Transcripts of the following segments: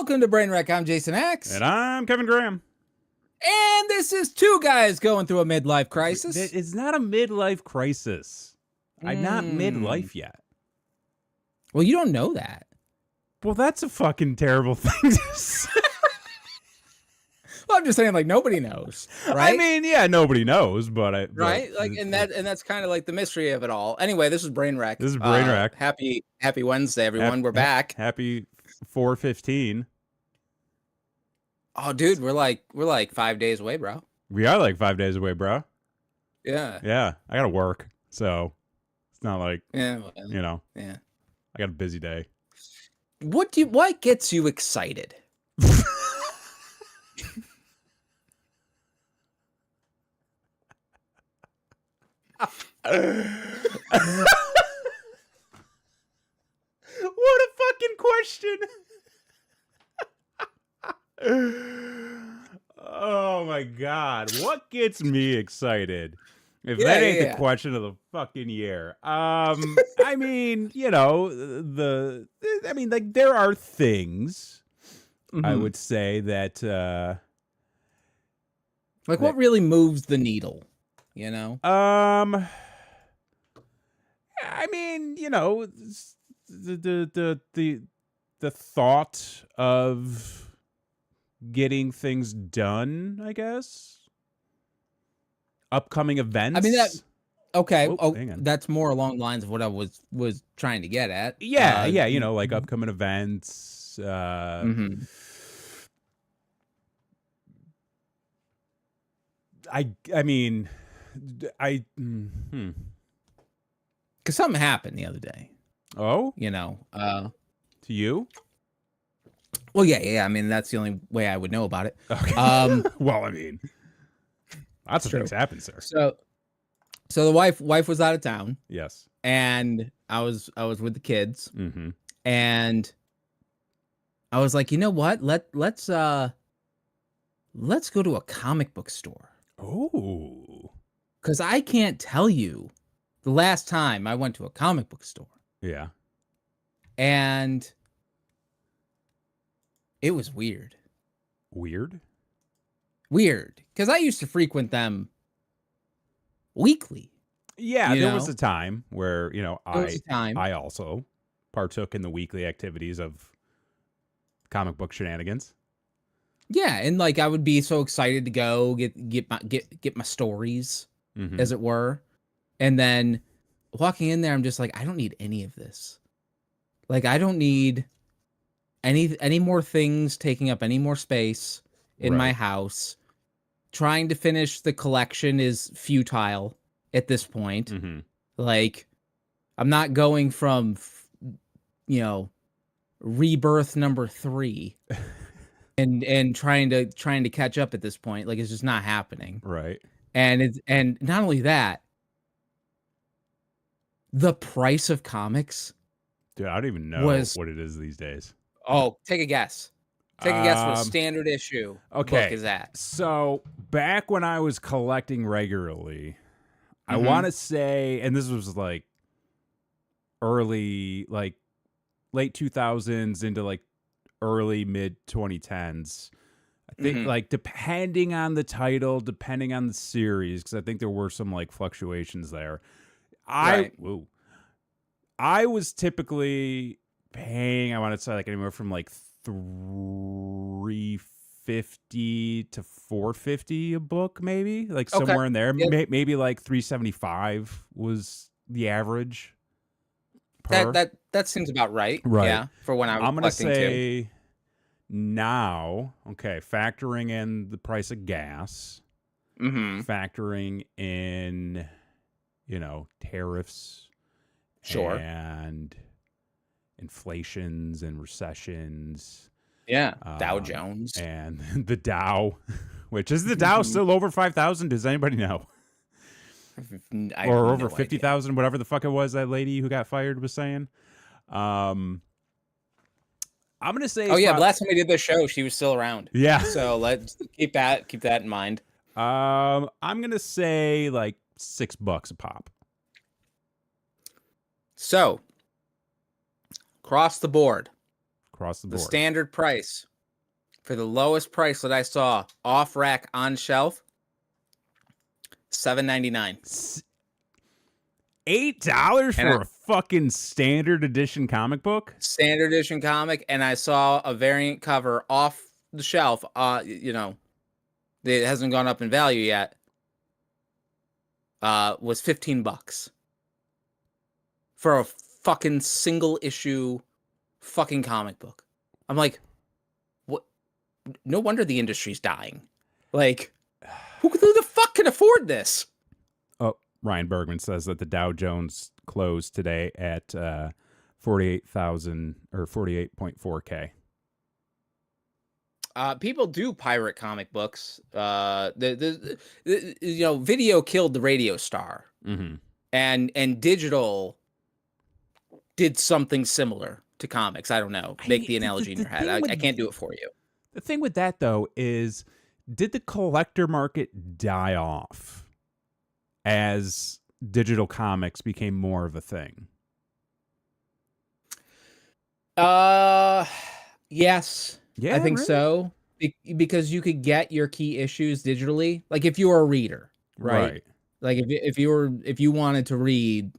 Welcome to Brainwreck. I'm Jason X. And I'm Kevin Graham. And this is two guys going through a midlife crisis. It's not a midlife crisis. I'm not midlife yet. Well, you don't know that. Well, that's a fucking terrible thing to say. Well, I'm just saying, like, nobody knows, right? I mean, yeah, nobody knows, but right? Like, and that's kind of like the mystery of it all. Anyway, this is Brainwreck. This is Brainwreck. Happy Wednesday, everyone. We're back. Happy 4/15. Oh, dude, we're like 5 days away, bro. We are like 5 days away, bro. Yeah. Yeah, I gotta work, so it's not like Yeah. Well, Yeah. I got a busy day. What gets you excited? What a fucking question. Oh my God. What gets me excited? If that ain't the question of the fucking year. I mean, like there are things I would say that like what really moves the needle, you know? I mean, the thought of getting things done, I guess. Upcoming events. I mean okay. That's more along the lines of what I was trying to get at. Yeah, like upcoming events. Because something happened the other day. Oh? To you? Well, yeah. I mean, that's the only way I would know about it. Okay. Well, I mean, lots of things happen, sir. So the wife was out of town. Yes. And I was with the kids. Mm-hmm. And I was like, you know what? Let's go to a comic book store. Oh. Because I can't tell you the last time I went to a comic book store. Yeah. And it was weird. Weird? Weird. Because I used to frequent them weekly. Yeah, there was a time where, I also partook in the weekly activities of comic book shenanigans. Yeah, and like I would be so excited to go get my stories, as it were. And then walking in there, I'm just like, I don't need any of this. Like, I don't need any more things taking up any more space in my house. Trying to finish the collection is futile at this point. Like, I'm not going from, Rebirth number 3 and trying to catch up at this point. Like, it's just not happening. Right. And not only that, the price of comics. Dude, I don't even know what it is these days. Oh, take a guess. Take a guess what a standard issue book is at. So back when I was collecting regularly, I want to say, and this was like early, like late 2000s into like early mid 2010s. I think like depending on the title, depending on the series, because I think there were some like fluctuations there. I was typically paying, I want to say like anywhere from like $350 to $450 a book, maybe like somewhere in there. Yep. Maybe like $375 was the average. That seems about right. Yeah, for when I was collecting too. I'm gonna say now, factoring in the price of gas, factoring in, tariffs, and inflations and recessions. Yeah, Dow Jones. And the Dow, which is the Dow still over 5,000? Does anybody know? Or over 50,000, whatever the fuck it was that lady who got fired was saying. I'm going to say... Oh, yeah, last time we did this show, she was still around. Yeah. So let's keep that in mind. I'm going to say like $6 a pop. So, across the board. The standard price For the lowest price that I saw off rack on shelf, $7.99. $8 for a fucking standard edition comic book? Standard edition comic, and I saw a variant cover off the shelf. You know, it hasn't gone up in value yet. Was $15 for a fucking single issue fucking comic book. I'm like, what? No wonder the industry's dying. Like, who the fuck can afford this? Oh, Ryan Bergman says that the Dow Jones closed today at 48,000 or 48.4K. People do pirate comic books. Video killed the radio star, and digital did something similar to comics. I don't know. Make the analogy in your head. I can't do it for you. The thing with that though is, did the collector market die off as digital comics became more of a thing? Yes. Yeah, I think so. Because you could get your key issues digitally. Like if you were a reader, right? Like if you wanted to read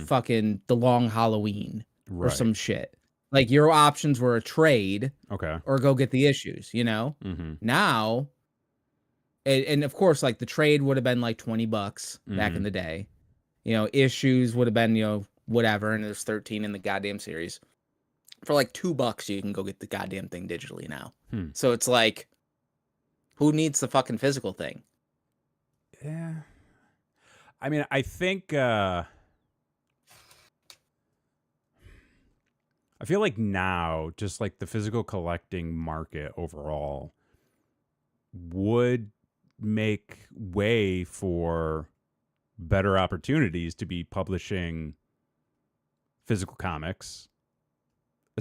fucking The Long Halloween or some shit. Like your options were a trade, or go get the issues, you know? Now, and of course, like the trade would have been like $20 back in the day. You know, issues would have been, you know, whatever, and there's 13 in the goddamn series. For like $2, you can go get the goddamn thing digitally now. So it's like, who needs the fucking physical thing? Yeah. I mean, I think I feel like now, just like the physical collecting market overall would make way for better opportunities to be publishing physical comics.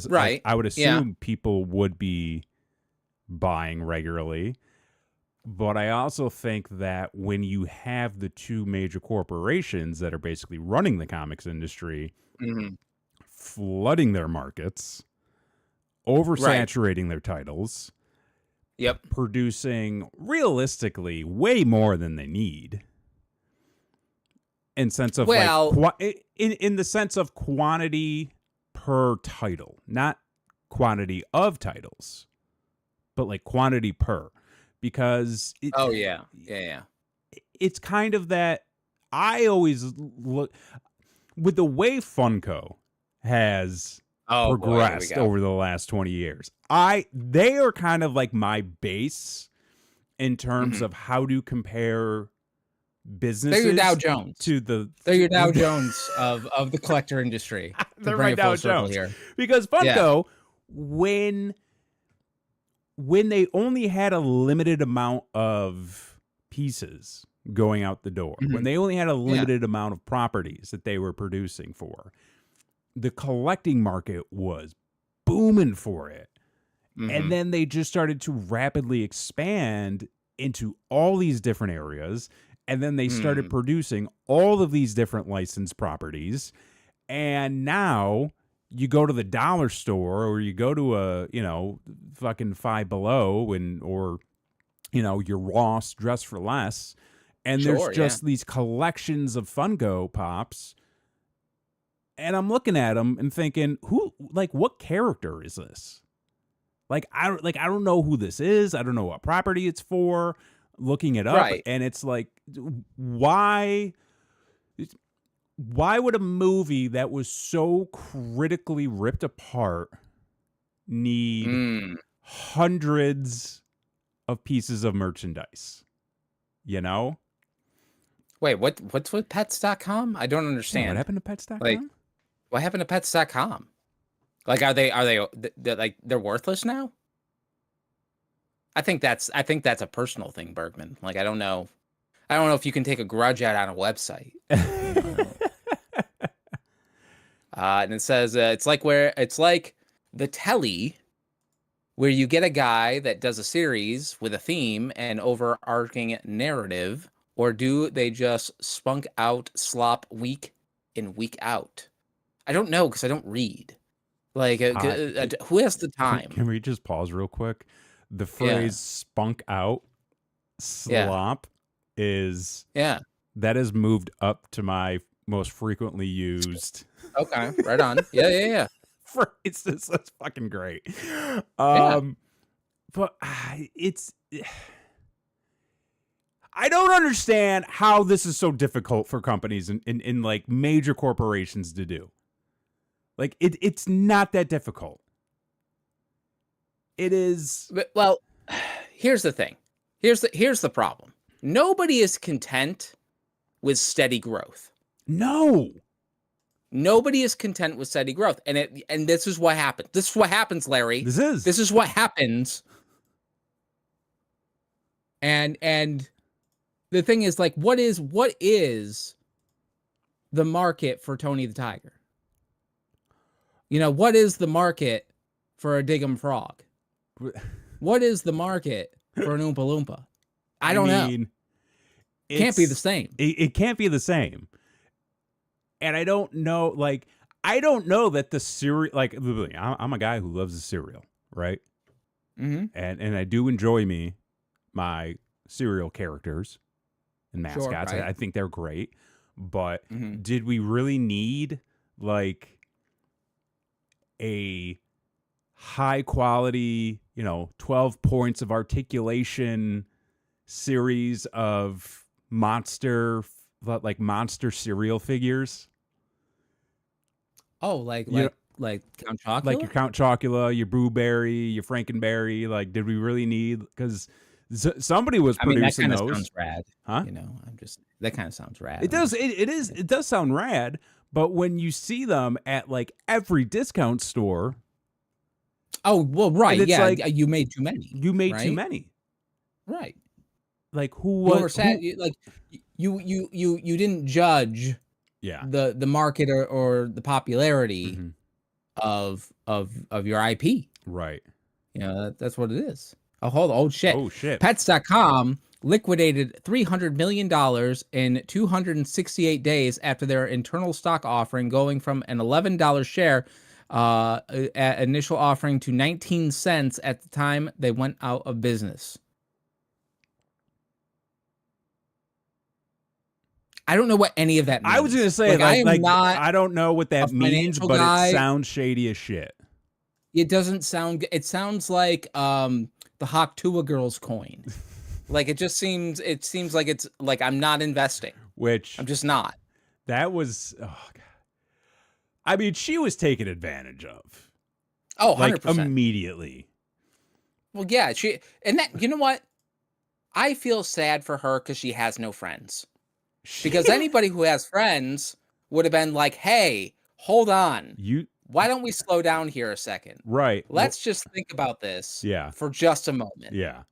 Right. I would assume people would be buying regularly. But I also think that when you have the two major corporations that are basically running the comics industry, flooding their markets, oversaturating their titles, producing realistically way more than they need. In sense of in the sense of quantity per title, not quantity of titles, but like quantity per, because it's kind of that. I always look with the way Funko has progressed over the last 20 years. They are kind of like my base in terms of how to compare businesses. They're your Dow Jones They're your Dow Jones of the collector industry. They're my Dow Jones here, because Funko, when they only had a limited amount of pieces going out the door, when they only had a limited amount of properties that they were producing for, the collecting market was booming for it. And then they just started to rapidly expand into all these different areas. And then they started producing all of these different licensed properties. And now you go to the dollar store, or you go to a, fucking Five Below or your Ross Dress for Less. And there's just these collections of Funko Pops. And I'm looking at them and thinking, what character is this? I don't know who this is. I don't know what property it's for. Looking it up, and it's like, why would a movie that was so critically ripped apart need hundreds of pieces of merchandise? Wait, what's with pets.com? I don't understand. What happened to pets.com? Like, what happened to pets.com? Like, are they like, they're worthless now? I think that's a personal thing, Bergman. Like, I don't know if you can take a grudge out on a website. And it says it's like the telly, where you get a guy that does a series with a theme and overarching narrative, or do they just spunk out slop week in, week out? I don't know, because I don't read. Like, who has the time? Can we just pause real quick? the phrase "spunk out," slop is that has moved up to my most frequently used. Okay, right on. Yeah. Phrases. That's fucking great. But it's. I don't understand how this is so difficult for companies in like major corporations to do. Like it's not that difficult. It is. Well, here's the thing. Here's the problem. Nobody is content with steady growth. No. Nobody is content with steady growth. And this is what happens. This is what happens, Larry. This is what happens. And the thing is, like, what is the market for Tony the Tiger? You know, what is the market for a Diggum Frog? What is the market for an Oompa Loompa? I don't know. It can't be the same. It can't be the same. And I don't know, like, I don't know that the cereal, like, I'm a guy who loves the cereal, right? Mm-hmm. And I do enjoy my cereal characters and mascots. Sure, right. I think they're great. But did we really need, like, a high quality, 12 points of articulation series of monster cereal figures? Oh, like Count Chocula? Like your Count Chocula, your Blueberry, your Frankenberry. Like, did we really need? Because somebody was producing that those. Sounds rad, huh? That kind of sounds rad. It does. It does sound rad. But when you see them at like every discount store. Oh well, right, yeah. Like, you made too many. You made too many. Right. Like who was? You didn't judge. Yeah. The market or the popularity of your IP. Right. That's what it is. Oh shit. Oh shit. Pets.com liquidated $300 million in 268 days after their internal stock offering, going from an $11 share at initial offering to 19 cents at the time they went out of business. I don't know what any of that means. I was going to say, I don't know what that means, but it sounds shady as shit. It doesn't sound. It sounds like the Hawk-Tuah Girls coin. Like it seems like it's like I'm not investing. Which I'm just not. That was. Oh God. I mean, she was taken advantage of. Oh, 100%. Like immediately. Well, yeah, you know what? I feel sad for her because she has no friends. Because anybody who has friends would have been like, hey, hold on. Why don't we slow down here a second? Right. Let's just think about this for just a moment. Yeah.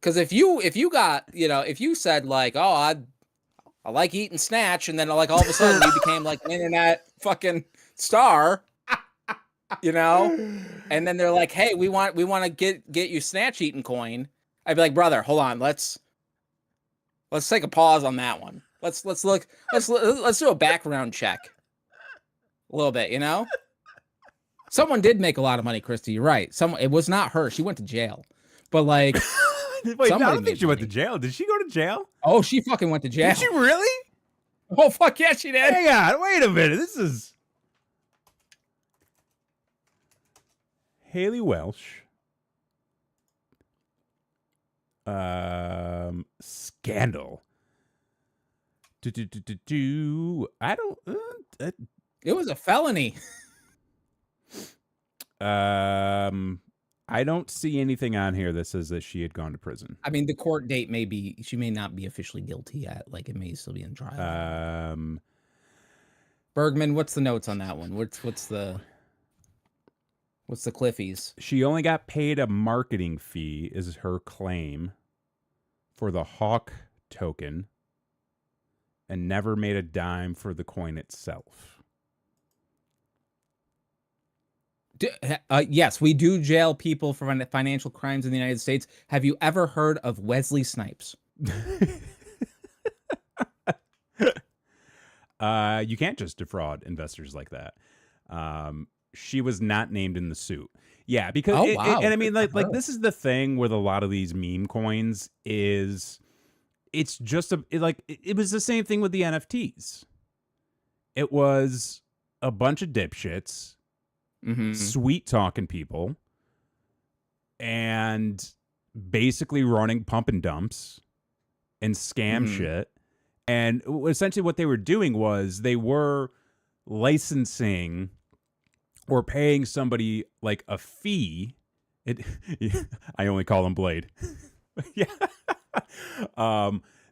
Because if you got, if you said like, oh, I like eating snatch, and then like all of a sudden you became like an internet fucking star, and then they're like, hey, we want to get you snatch eating coin. I'd be like, brother, hold on, let's take a pause on that one. Let's do a background check. A little bit, Someone did make a lot of money, Christy. You're right. It was not her. She went to jail. But like wait, I don't think she went to jail. Did she go to jail? Oh, she fucking went to jail. Did she really? Oh fuck yeah, she did. Hang on, wait a minute. This is Haley Welsh. Scandal. I don't. It was a felony. I don't see anything on here that says that she had gone to prison. I mean, the court date she may not be officially guilty yet. Like it may still be in trial. Bergman, what's the notes on that one? What's the Cliffies? She only got paid a marketing fee, is her claim, for the Hawk token, and never made a dime for the coin itself. Yes, we do jail people for financial crimes in the United States. Have you ever heard of Wesley Snipes? You can't just defraud investors like that. she was not named in the suit. Yeah, because wow, and I mean, good for like her. this is the thing with a lot of these meme coins is it's just it was the same thing with the NFTs. It was a bunch of dipshits, sweet talking people, and basically running pump and dumps and scam shit. And essentially what they were doing was they were licensing or paying somebody like a fee. I only call him Blade. Yeah.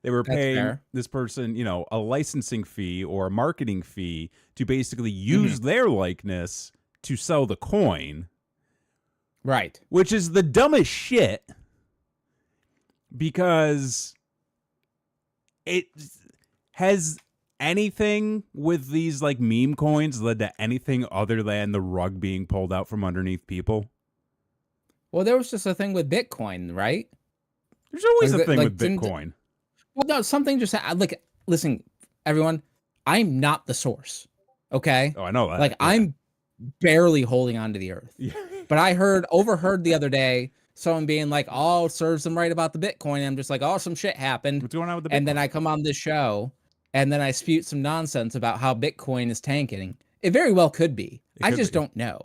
They were That's paying fair. this person, a licensing fee or a marketing fee to basically use their likeness to sell the coin. Right. Which is the dumbest shit because it has anything with these like meme coins led to anything other than the rug being pulled out from underneath people? Well, there was just a thing with Bitcoin, right? There's always Like, a thing with Bitcoin. Well, no, something just like, listen, everyone, I'm not the source. Okay. Oh, I know that. Like, I'm barely holding on to the earth. Yeah. But I overheard the other day someone being like, "Oh, serves them right about the Bitcoin." And I'm just like, "Oh, some shit happened." What's going on with the Bitcoin? And then I come on this show, and then I spute some nonsense about how Bitcoin is tanking. It very well could be. I just don't know.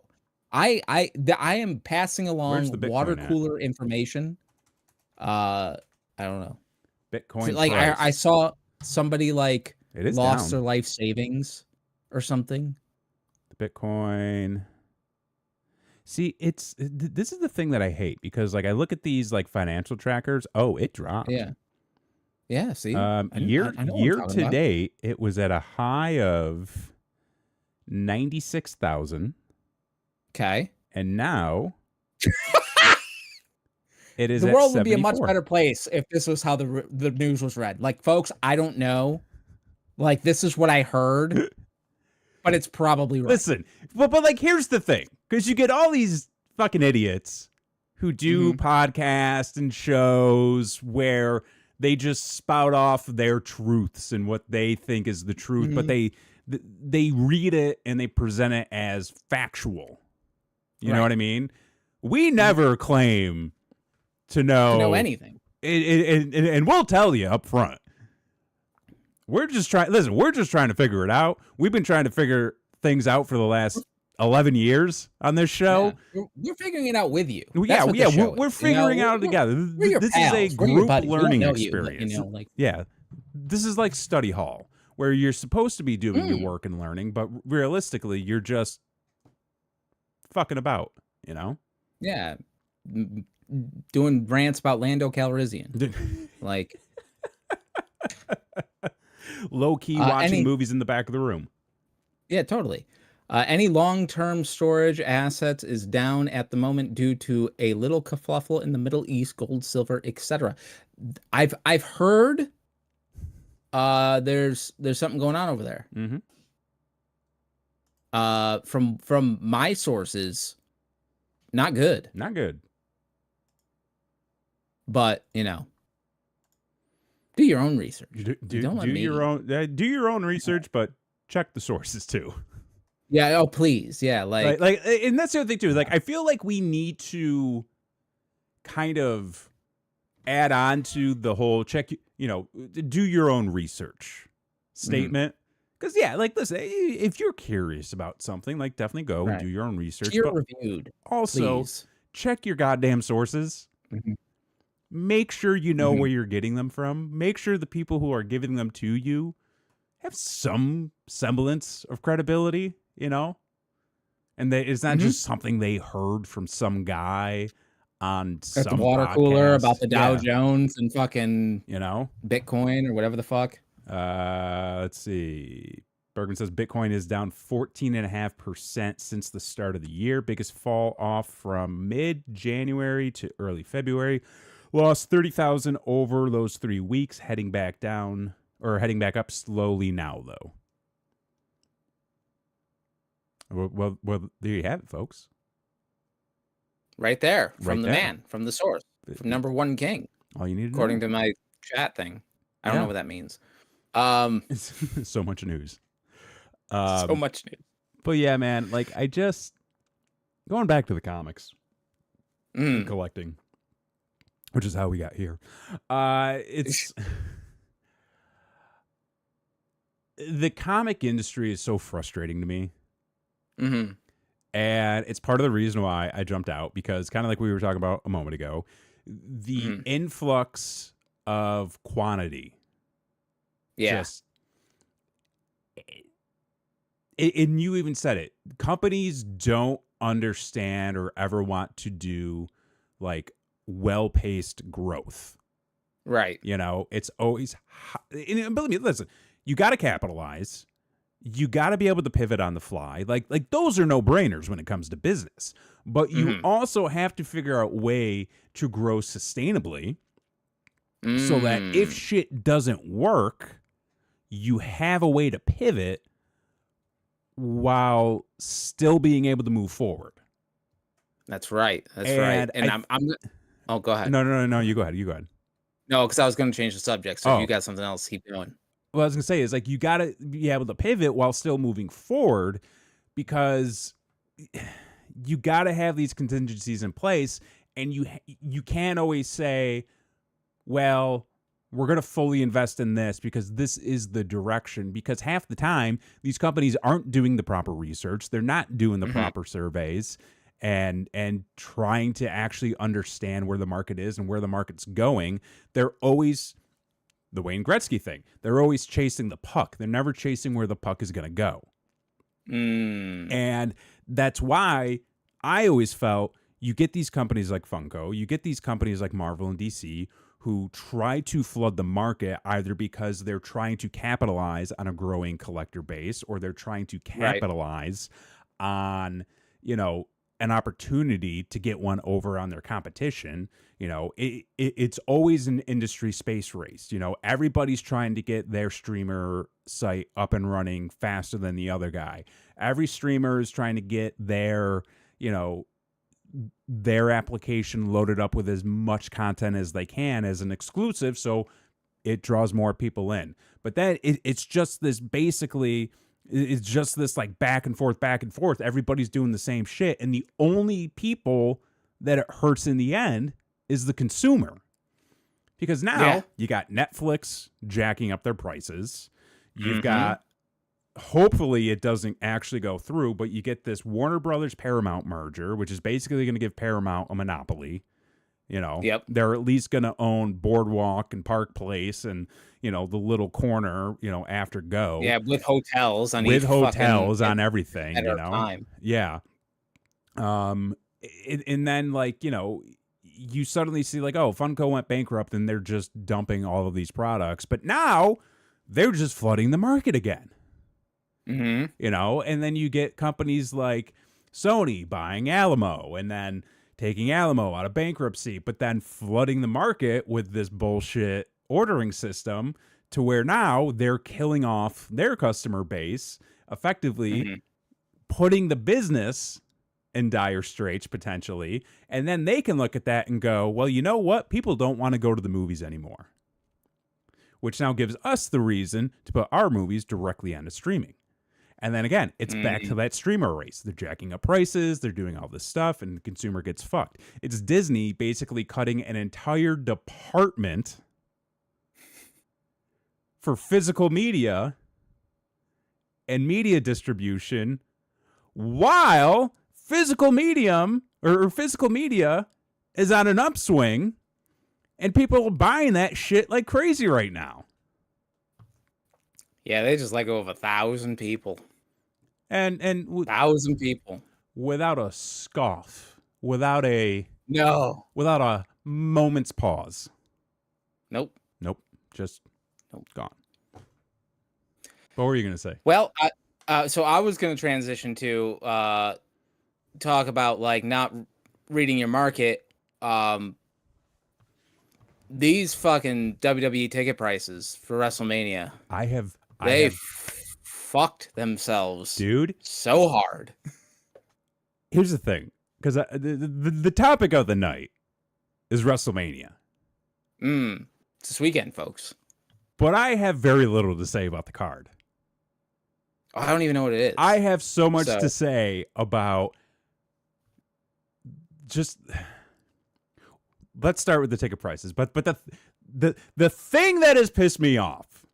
I am passing along water cooler information. I don't know. Bitcoin. Like I saw somebody like lost down. their life savings or something. The Bitcoin. See, this is the thing that I hate because like I look at these like financial trackers. Oh, it dropped. Yeah. Yeah. See, year to date, it was at a high of 96,000. Okay. And now it is. The world would 74. be a much better place if this was how the news was read. Like, folks, I don't know. Like, this is what I heard, but it's probably right. Listen, but like, here's the thing, because you get all these fucking idiots who do podcasts and shows where they just spout off their truths and what they think is the truth, but they read it and they present it as factual. You know what I mean? We never claim to know anything. And we'll tell you up front. We're just trying to figure it out. We've been trying to figure things out for the last 11 years on this show. Yeah. We're figuring it out with you. We're figuring out together. This is a group learning experience. This is like study hall, where you're supposed to be doing your work and learning, but realistically, you're just fucking about, Yeah. Doing rants about Lando Calrissian. Like, low-key watching movies in the back of the room. Yeah, totally. Any long-term storage assets is down at the moment due to a little kerfuffle in the Middle East, gold, silver, etc. I've heard there's something going on over there. From my sources, not good. Not good. But do your own research. Do your own research, but check the sources too. Yeah. Oh, please. Yeah. Like, and that's the other thing too. Like, I feel like we need to kind of add on to the whole check. Do your own research statement. Because listen, if you're curious about something, like definitely go and do your own research. Peer reviewed. Also, check your goddamn sources. Make sure you know where you're getting them from. Make sure the people who are giving them to you have some semblance of credibility, and it's not just something they heard from some guy on at some the water podcast. cooler about the Dow Jones and fucking Bitcoin or whatever the fuck. Let's see. Bergman says Bitcoin is down 14.5% since the start of the year. Biggest fall off from mid-January to early February. Lost 30,000 over those 3 weeks, heading back up slowly now, though. Well, there you have it, folks. Right there, from the man, from the source, from number one king. All you need to according to my chat thing. I don't know what that means. So much news. So much news. But yeah, man, like I just going back to the comics and collecting, which is how we got here. It's the comic industry is so frustrating to me. Mm-hmm. And it's part of the reason why I jumped out, because kind of like we were talking about a moment ago, the influx of quantity. Yeah. And you even said it. Companies don't understand or ever want to do like well-paced growth. Right. You know, it's always, and believe me, listen, you got to capitalize. You got to be able to pivot on the fly. Like those are no-brainers when it comes to business. But you also have to figure out a way to grow sustainably so that if shit doesn't work, you have a way to pivot while still being able to move forward. That's right. That's right. And I'm oh, go ahead. No, you go ahead. No, because I was going to change the subject. So if you got something else, keep going. What I was going to say is, like, you got to be able to pivot while still moving forward, because you got to have these contingencies in place, and you can't always say, well, we're going to fully invest in this because this is the direction, because half the time these companies aren't doing the proper research. They're not doing the proper surveys and trying to actually understand where the market is and where the market's going. They're always the Wayne Gretzky thing. They're always chasing the puck. They're never chasing where the puck is going to go. And that's why I always felt you get these companies like Funko, you get these companies like Marvel and DC who try to flood the market either because they're trying to capitalize on a growing collector base, or they're trying to capitalize on, you know, an opportunity to get one over on their competition. You know, it's always an industry space race. You know, everybody's trying to get their streamer site up and running faster than the other guy. Every streamer is trying to get their, you know, their application loaded up with as much content as they can as an exclusive, so it draws more people in. But then it's just this, basically, it's just this like back and forth. Everybody's doing the same shit, and the only people that it hurts in the end is the consumer. Because now you got Netflix jacking up their prices. You've got, hopefully it doesn't actually go through, but you get this Warner Brothers Paramount merger, which is basically going to give Paramount a monopoly. You know, they're at least going to own Boardwalk and Park Place and, you know, the little corner, you know, after Go. Yeah, with hotels on everything, you know. Time. Yeah. And then, like, you know, you suddenly see like, oh, Funko went bankrupt and they're just dumping all of these products. But now they're just flooding the market again. You know, and then you get companies like Sony buying Alamo and then taking Alamo out of bankruptcy, but then flooding the market with this bullshit ordering system to where now they're killing off their customer base, effectively putting the business in dire straits potentially. And then they can look at that and go, well, you know what? People don't want to go to the movies anymore, which now gives us the reason to put our movies directly onto streaming. And then again, it's back to that streamer race. They're jacking up prices. They're doing all this stuff, and the consumer gets fucked. It's Disney basically cutting an entire department for physical media and media distribution, while physical media is on an upswing, and people are buying that shit like crazy right now. Yeah, they just let go of 1,000 people. And 1,000 people. Without a scoff. Without a moment's pause. Nope. Just gone. What were you going to say? Well, so I was going to transition to talk about like not reading your market. These fucking WWE ticket prices for WrestleMania. They fucked themselves, dude, so hard. Here's the thing, because the topic of the night is WrestleMania. It's this weekend, folks. But I have very little to say about the card. I don't even know what it is. I have so much to say about just let's start with the ticket prices. But the thing that has pissed me off,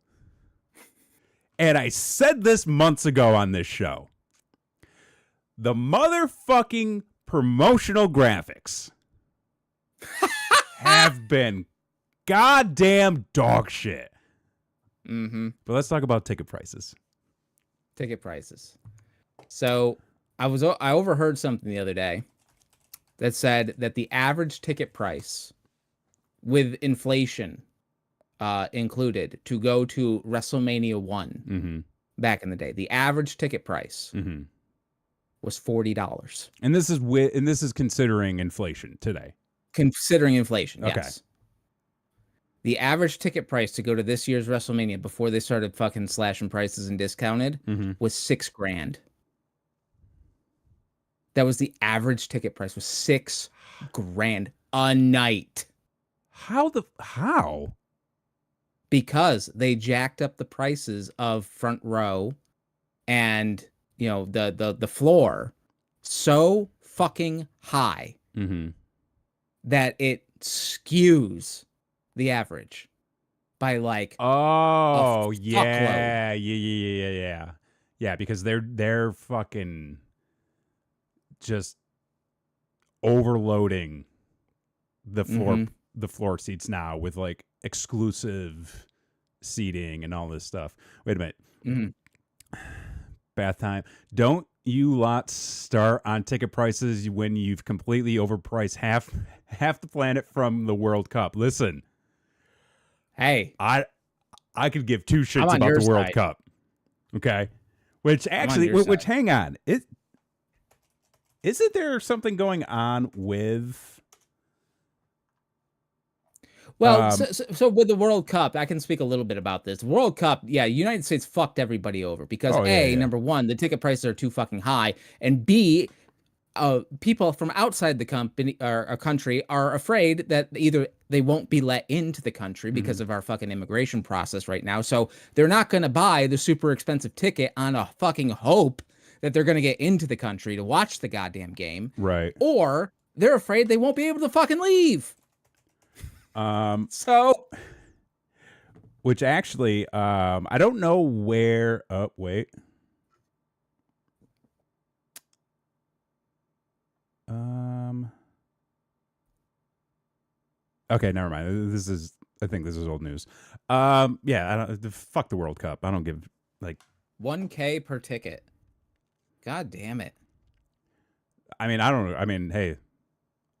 and I said this months ago on this show, the motherfucking promotional graphics have been goddamn dog shit. Mm-hmm. But let's talk about ticket prices. Ticket prices. So I overheard something the other day that said that the average ticket price with inflation included to go to WrestleMania 1 back in the day, the average ticket price was $40. And this is considering inflation today. Considering inflation, okay. Yes. The average ticket price to go to this year's WrestleMania before they started fucking slashing prices and discounted was $6,000. That was the average ticket price, was $6,000 a night. How? Because they jacked up the prices of front row and, you know, the floor so fucking high that it skews the average by like yeah, because they're fucking just overloading the floor seats now with like exclusive seating and all this stuff. Wait a minute. Bath time. Don't you lot start on ticket prices when you've completely overpriced half the planet from the World Cup. Listen. Hey, I could give two shits about the World Cup. Okay. Which actually, hang on. Isn't there something going on with? Well, so with the World Cup, I can speak a little bit about this. World Cup, yeah, United States fucked everybody over because number one, the ticket prices are too fucking high, and B, people from outside the company or country are afraid that either they won't be let into the country because of our fucking immigration process right now. So they're not going to buy the super expensive ticket on a fucking hope that they're going to get into the country to watch the goddamn game. Right. Or they're afraid they won't be able to fucking leave. Which actually, I don't know where, wait. Okay, never mind. I think this is old news. Fuck the World Cup. I don't give like $1,000 per ticket. God damn it. I mean, I don't know. I mean, hey,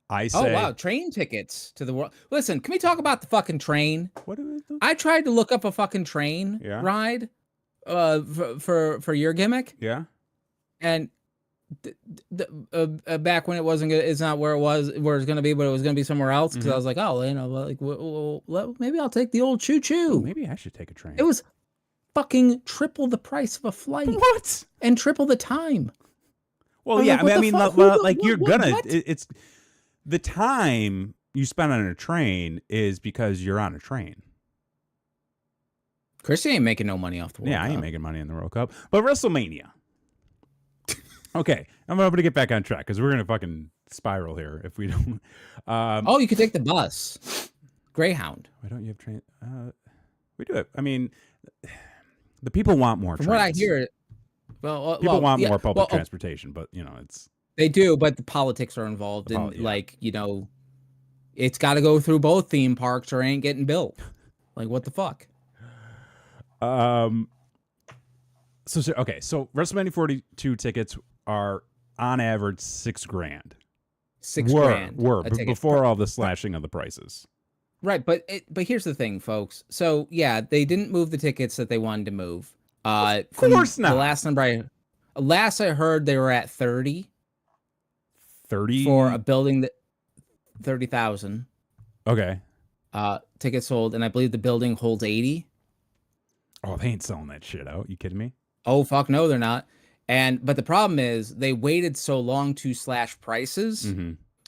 I say. Oh wow, train tickets to the world. Listen, can we talk about the fucking train? What do we do? I tried to look up a fucking train ride, for your gimmick. Yeah. And back when it wasn't good, it's not where it's going to be, but it was going to be somewhere else. Because I was like, oh, you know, like, maybe I'll take the old choo choo. Maybe I should take a train. It was fucking triple the price of a flight. What? And triple the time. Well, yeah, like, it's the time you spend on a train is because you're on a train. Chrissy ain't making no money off the World Cup. Yeah, I ain't making money on the World Cup. But WrestleMania. Okay, I'm going to get back on track because we're going to fucking spiral here if we don't. You could take the bus. Greyhound. Why don't you have train? We do it. I mean, the people want more trains. From what I hear, people want more public transportation, but, you know, it's... They do, but the politics are involved in, like, you know, it's got to go through both theme parks or it ain't getting built. Like, what the fuck? So WrestleMania 42 tickets are on average $6,000. $6,000 were before all the slashing of the prices. Right, but here's the thing, folks. So yeah, they didn't move the tickets that they wanted to move. Of course not. The last I heard, they were at 30. 30 for a building that 30,000. Okay. Tickets sold, and I believe the building holds 80. Oh, they ain't selling that shit out. You kidding me? Oh fuck no, they're not. But the problem is they waited so long to slash prices.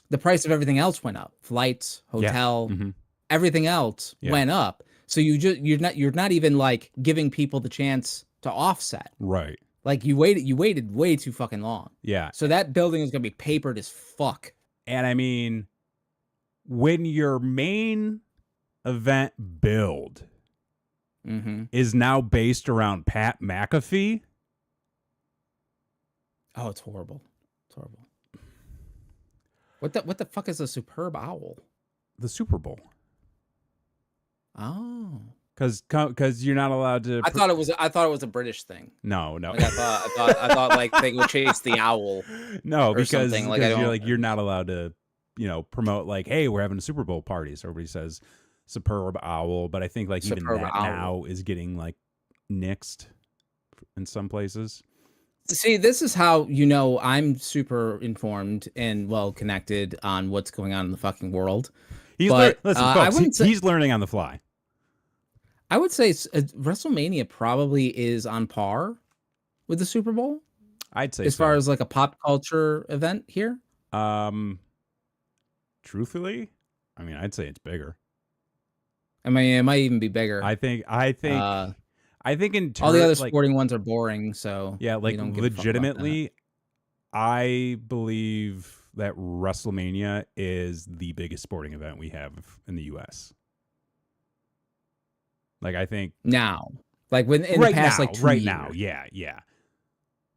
The price of everything else went up. Flights, hotel, everything else went up. So you're not even like giving people the chance to offset. Right. Like you waited way too fucking long. Yeah. So that building is gonna be papered as fuck. And I mean, when your main event build is now based around Pat McAfee. Oh, it's horrible. It's horrible. What the fuck is a superb owl? The Super Bowl. Oh. Because you're not allowed to. I thought it was a British thing. No. Like I thought like they would chase the owl. No, because like you're not allowed to, promote like, hey, we're having a Super Bowl party. So everybody says superb owl, but I think like superb even that owl now is getting like nixed in some places. See, this is how I'm super informed and well connected on what's going on in the fucking world. Listen, folks, he's learning on the fly. I would say WrestleMania probably is on par with the Super Bowl. I'd say as far as like a pop culture event here. Truthfully, I mean, I'd say it's bigger. I mean, it might even be bigger. I think in terms, all the other sporting ones are boring. So yeah, like legitimately, I believe that WrestleMania is the biggest sporting event we have in the U.S. Like I think now, like when in the past, like 2 years. Now, yeah.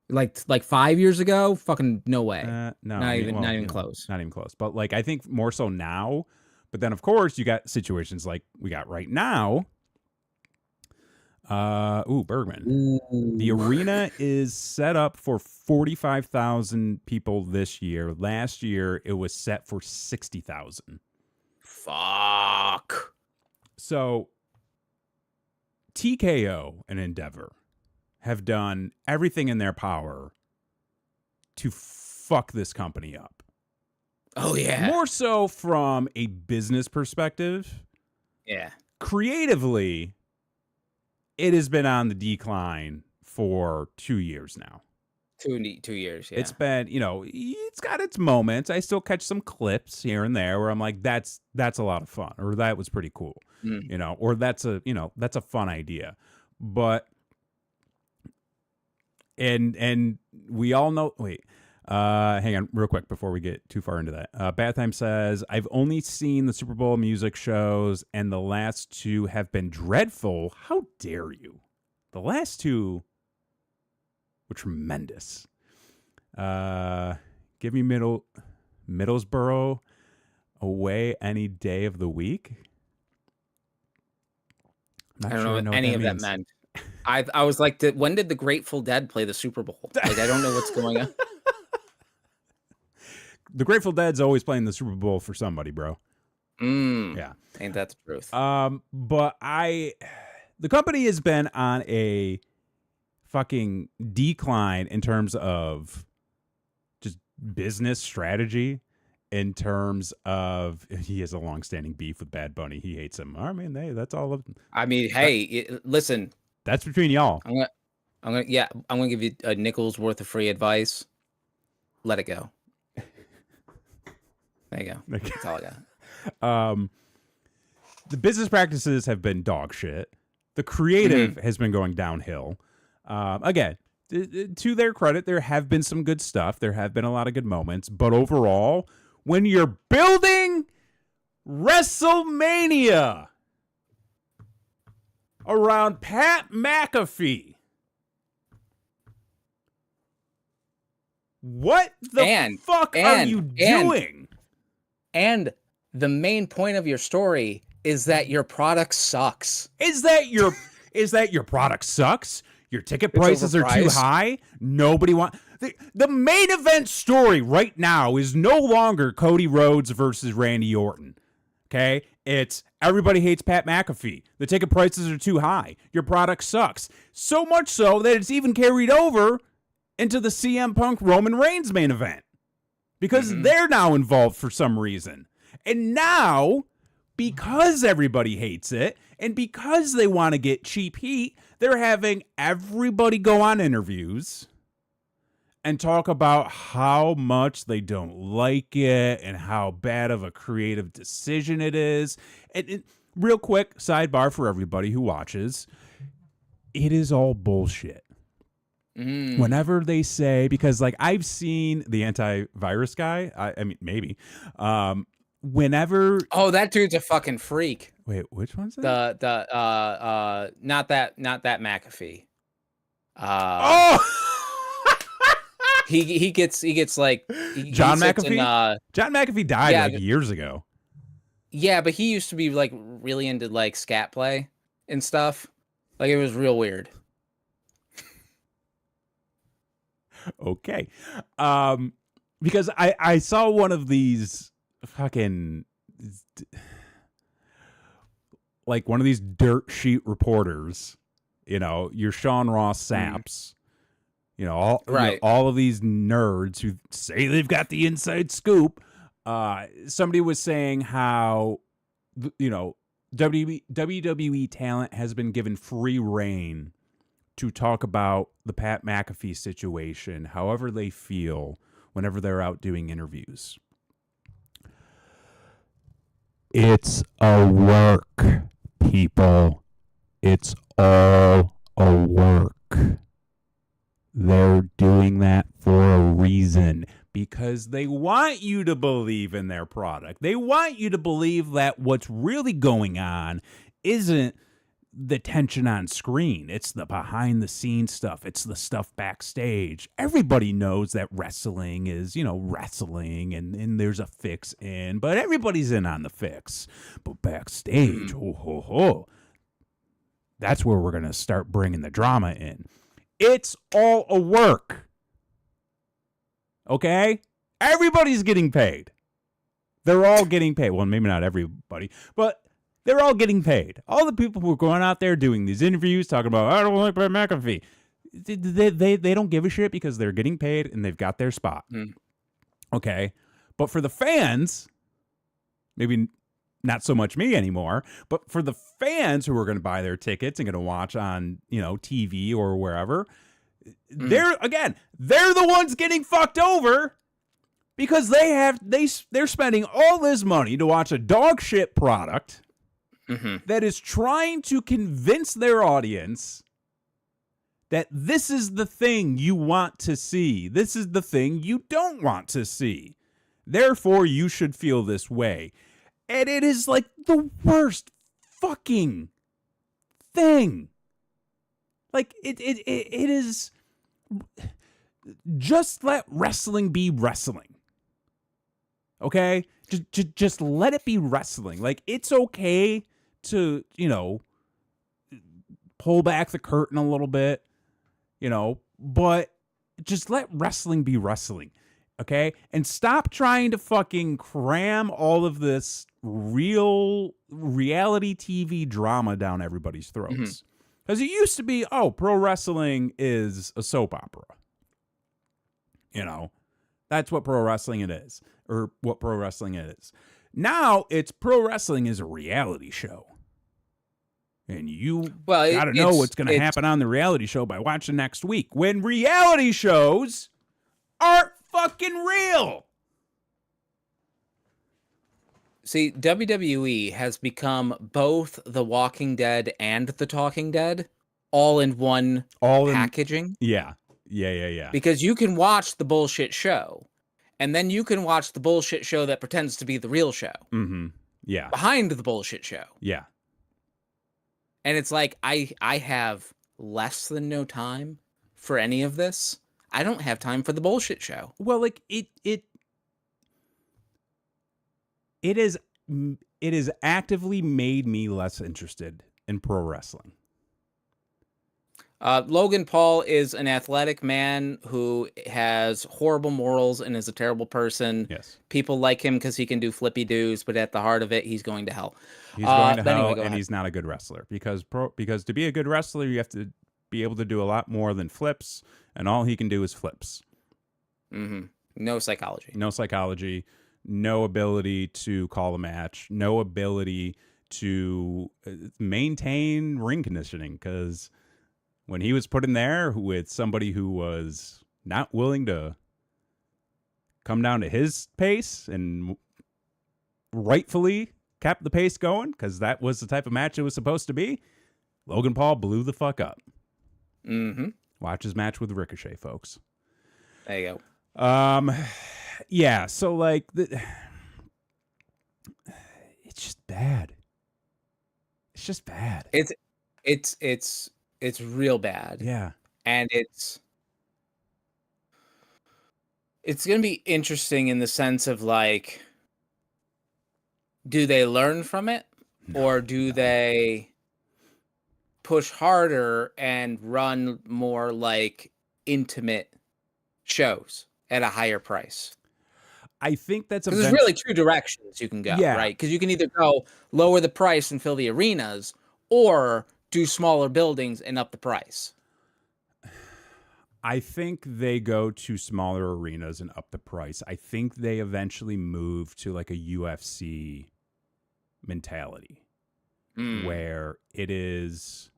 Like 5 years ago, fucking no way. No, not even close. Not even close. But like I think more so now. But then of course you got situations like we got right now. Bergman. Ooh. The arena is set up for 45,000 people this year. Last year it was set for 60,000. Fuck. So TKO and Endeavor have done everything in their power to fuck this company up. Oh, yeah. More so from a business perspective. Yeah. Creatively, it has been on the decline for 2 years now. 2 years, yeah. It's been, it's got its moments. I still catch some clips here and there where I'm like, that's a lot of fun, or that was pretty cool, or that's a fun idea. But and we all know. Wait, hang on, real quick before we get too far into that. Bad Time says, I've only seen the Super Bowl music shows, and the last two have been dreadful. How dare you? The last two were tremendous. Give me Middlesbrough away any day of the week. I don't know what any of that meant. I was like, when did the Grateful Dead play the Super Bowl? Like, I don't know what's going on. The Grateful Dead's always playing the Super Bowl for somebody, bro. Yeah. Ain't that the truth? But the company has been on a fucking decline in terms of just business strategy, in terms of he has a long-standing beef with Bad Bunny. He hates him. I mean, that's all of. I mean, hey, listen. That's between y'all. I'm gonna give you a nickel's worth of free advice. Let it go. There you go. That's all I got. The business practices have been dog shit. The creative has been going downhill. Again, to their credit, there have been some good stuff. There have been a lot of good moments. But overall, when you're building WrestleMania around Pat McAfee, what the fuck are you doing? And the main point of your story is that your product sucks. Is that your product sucks? Your ticket prices are too high? Nobody wants... The main event story right now is no longer Cody Rhodes versus Randy Orton. Okay? It's everybody hates Pat McAfee. The ticket prices are too high. Your product sucks. So much so that it's even carried over into the CM Punk Roman Reigns main event. Because they're now involved for some reason. And now, because everybody hates it, and because they want to get cheap heat, they're having everybody go on interviews and talk about how much they don't like it and how bad of a creative decision it is. And real quick, sidebar for everybody who watches, it is all bullshit. Whenever they say, because like I've seen the antivirus guy, I mean maybe, whenever. Oh, that dude's a fucking freak. Wait, which one's that? Not that McAfee. Oh, he gets like John McAfee. John McAfee died like years ago. Yeah, but he used to be like really into like scat play and stuff. Like it was real weird. Okay. Because I saw one of these fucking, like one of these dirt sheet reporters, your Sean Ross Saps, all of these nerds who say they've got the inside scoop. Somebody was saying how, WWE talent has been given free reign to talk about the Pat McAfee situation however they feel whenever they're out doing interviews. It's a work, people. It's all a work. They're doing that for a reason, because they want you to believe in their product. They want you to believe that what's really going on isn't the tension on screen. It's the behind the scenes stuff. It's the stuff backstage. Everybody knows that wrestling is, wrestling and there's a fix in, but everybody's in on the fix. But backstage, that's where we're going to start bringing the drama in. It's all a work. Okay? Everybody's getting paid. They're all getting paid. Well, maybe not everybody, but they're all getting paid. All the people who are going out there doing these interviews talking about, I don't like Pat McAfee. They don't give a shit because they're getting paid and they've got their spot. Okay? But for the fans, maybe not so much me anymore, but for the fans who are going to buy their tickets and going to watch on, TV or wherever, they're the ones getting fucked over because they're spending all this money to watch a dog shit product that is trying to convince their audience that this is the thing you want to see. This is the thing you don't want to see. Therefore, you should feel this way. And it is like the worst fucking thing. Like, it is. Just let wrestling be wrestling. Okay? Just let it be wrestling. Like, it's okay to, pull back the curtain a little bit, but just let wrestling be wrestling. Okay? And stop trying to fucking cram all of this reality TV drama down everybody's throats. Because it used to be, pro wrestling is a soap opera. That's what pro wrestling it is. Or what pro wrestling is. Now, it's pro wrestling is a reality show. And you got to know what's going to happen on the reality show by watching next week. When reality shows aren't fucking real. See, WWE has become both The Walking Dead and The Talking Dead all in one packaging. Yeah. Because you can watch the bullshit show, and then you can watch the bullshit show that pretends to be the real show. Yeah. Behind the bullshit show. Yeah. And it's like, I have less than no time for any of this. I don't have time for the bullshit show. Well, like it has actively made me less interested in pro wrestling. Logan Paul is an athletic man who has horrible morals and is a terrible person. Yes. People like him because he can do flippy doos, but at the heart of it, he's going to hell. He's going to hell, and he's not a good wrestler. Because to be a good wrestler, you have to be able to do a lot more than flips, and all he can do is flips. No psychology. No psychology. No ability to call a match. No ability to maintain ring conditioning, because when he was put in there with somebody who was not willing to come down to his pace and rightfully kept the pace going, because that was the type of match it was supposed to be, Logan Paul blew the fuck up. Watch his match with Ricochet, folks. There you go. Yeah. So like, it's just bad. It's just bad. It's real bad. Yeah. And it's going to be interesting in the sense of like, do they learn from it, or do they push harder and run more like intimate shows at a higher price? I think that's because there's really two directions you can go, right? Because you can either go lower the price and fill the arenas, or do smaller buildings and up the price. I think they go to smaller arenas and up the price. I think they eventually move to like a UFC mentality where it is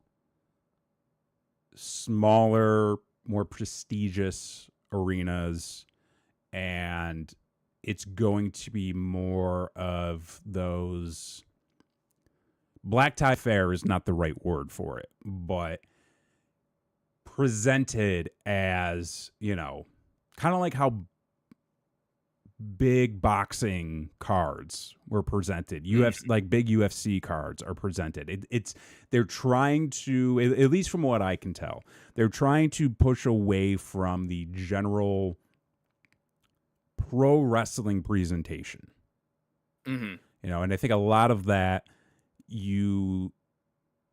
smaller, more prestigious arenas, and it's going to be more of those. Black tie fair is not the right word for it, but presented as, you know, kind of like how big boxing cards were presented. UFC, like big UFC cards are presented. They're trying to, at least from what I can tell, they're trying to push away from the general pro wrestling presentation. You know, and I think a lot of that you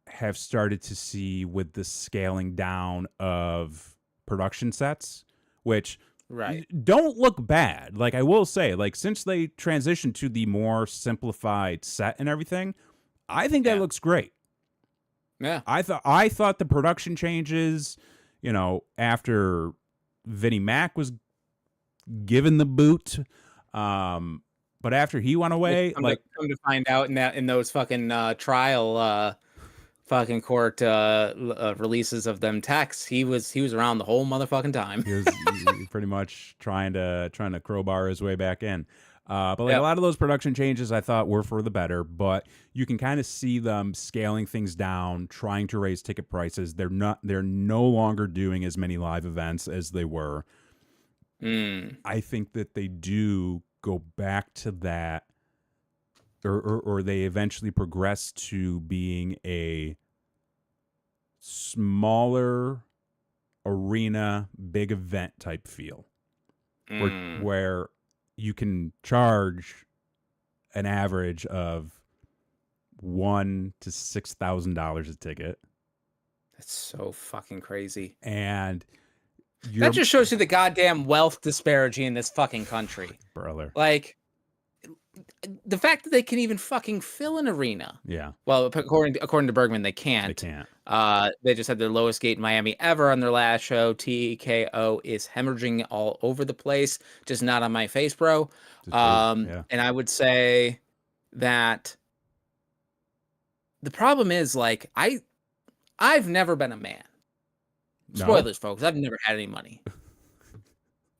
have started to see with the scaling down of production sets, which don't look bad. Like, I will say, like, since they transitioned to the more simplified set and everything, I think that looks great. Yeah. I thought the production changes, you know, after Vinnie Mac was given the boot, but after he went away, come to find out in those fucking trial fucking court releases of them texts, he was around the whole motherfucking time. He was pretty much trying to crowbar his way back in. But like a lot of those production changes I thought were for the better, but you can kind of see them scaling things down, trying to raise ticket prices. They're no longer doing as many live events as they were. I think that they do go back to that, or they eventually progress to being a smaller arena, big event type feel, where you can charge an average of $1,000 to $6,000 a ticket. That's so fucking crazy. And that just shows you the goddamn wealth disparity in this fucking country, brother. Like, the fact that they can even fucking fill an arena. Yeah. Well, according to Bergman, they can't. They can't. They just had their lowest gate in Miami ever on their last show. TKO is hemorrhaging all over the place, just not on my face, bro. And I would say that the problem is, like, I've never been a man. Spoilers, folks. I've never had any money.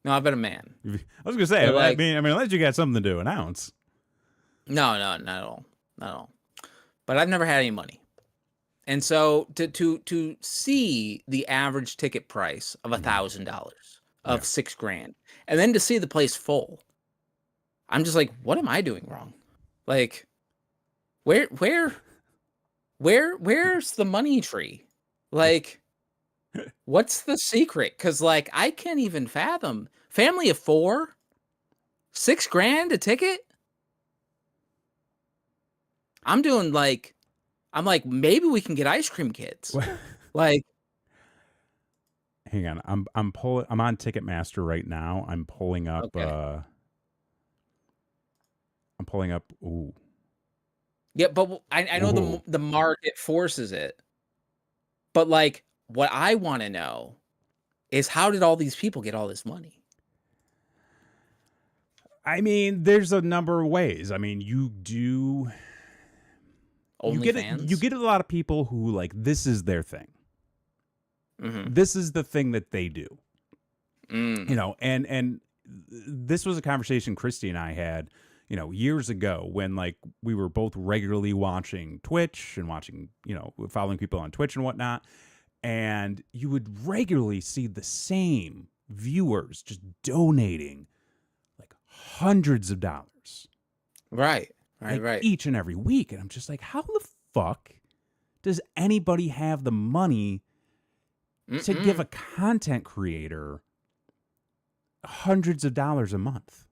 No, I've been a man. I was gonna say, like, I mean, unless you got something to announce. No, not at all. But I've never had any money, and so to see the average ticket price of $1,000, of $6,000, and then to see the place full, I'm just like, what am I doing wrong? Like, where's the money tree? Like, what's the secret? Because, like, I can't even fathom. Family of 4, $6,000 a ticket. I'm like, maybe we can get ice cream kids. Like, hang on, I'm on Ticketmaster right now. I'm pulling up. Ooh. Yeah, but I know the market forces it. But, like, what I want to know is, how did all these people get all this money? I mean, there's a number of ways. I mean, you get a lot of people who, like, this is their thing. This is the thing that they do. You know, and this was a conversation Christy and I had, you know, years ago when, like, we were both regularly watching Twitch and watching, you know, following people on Twitch and whatnot. And you would regularly see the same viewers just donating like hundreds of dollars. Right. Each and every week. And I'm just like, how the fuck does anybody have the money to give a content creator hundreds of dollars a month?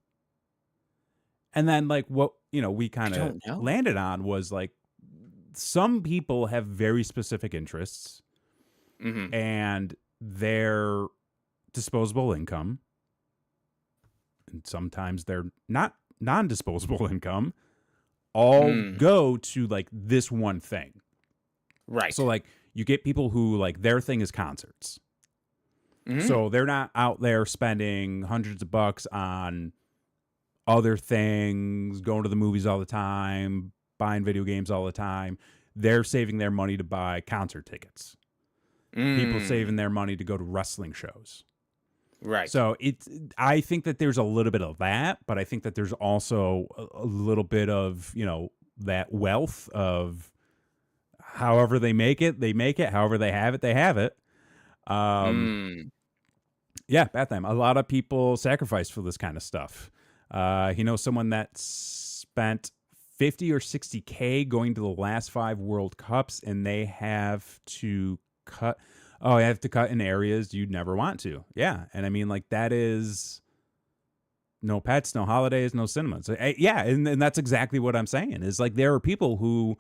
And then like what, we kind of landed on was like, some people have very specific interests and their disposable income, and sometimes they're not non-disposable income, all go to like this one thing. Right. So like you get people who like their thing is concerts. So they're not out there spending hundreds of bucks on other things, going to the movies all the time, buying video games all the time. They're saving their money to buy concert tickets. People saving their money to go to wrestling shows. Right. So I think that there's a little bit of that, but I think that there's also a little bit of, that wealth of however they make it. However they have it. Yeah, bad time. A lot of people sacrifice for this kind of stuff. Someone that spent 50 or 60K going to the last 5 World Cups, and they have to cut in areas you'd never want to. Yeah. And I mean, like, that is no pets, no holidays, no cinema. So, yeah. And that's exactly what I'm saying is like, there are people who,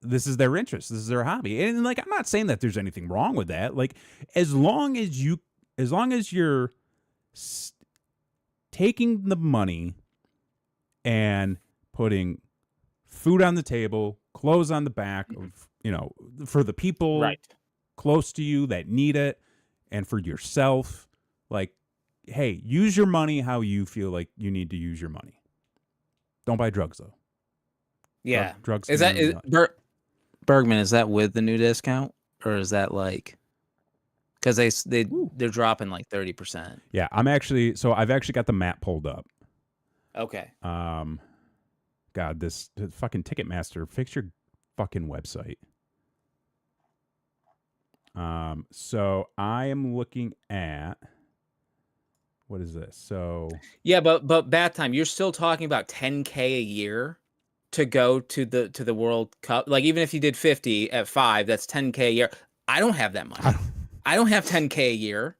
this is their interest. This is their hobby. And like, I'm not saying that there's anything wrong with that. Like, as long as you're taking the money and putting food on the table, clothes on the back of, for the people close to you that need it, and for yourself, like, hey, use your money how you feel like you need to use your money. Don't buy drugs though. Yeah. Drugs. Bergman, is that with the new discount, or is that like, because they're dropping like 30%? Yeah, I've actually got the map pulled up. Okay. God, this fucking Ticketmaster, fix your fucking website. So I am looking at, what is this? So yeah, but bad time. You're still talking about 10K a year to go to the World Cup. Like, even if you did 50 at 5, that's 10K a year. I don't have that money. I don't have 10K a year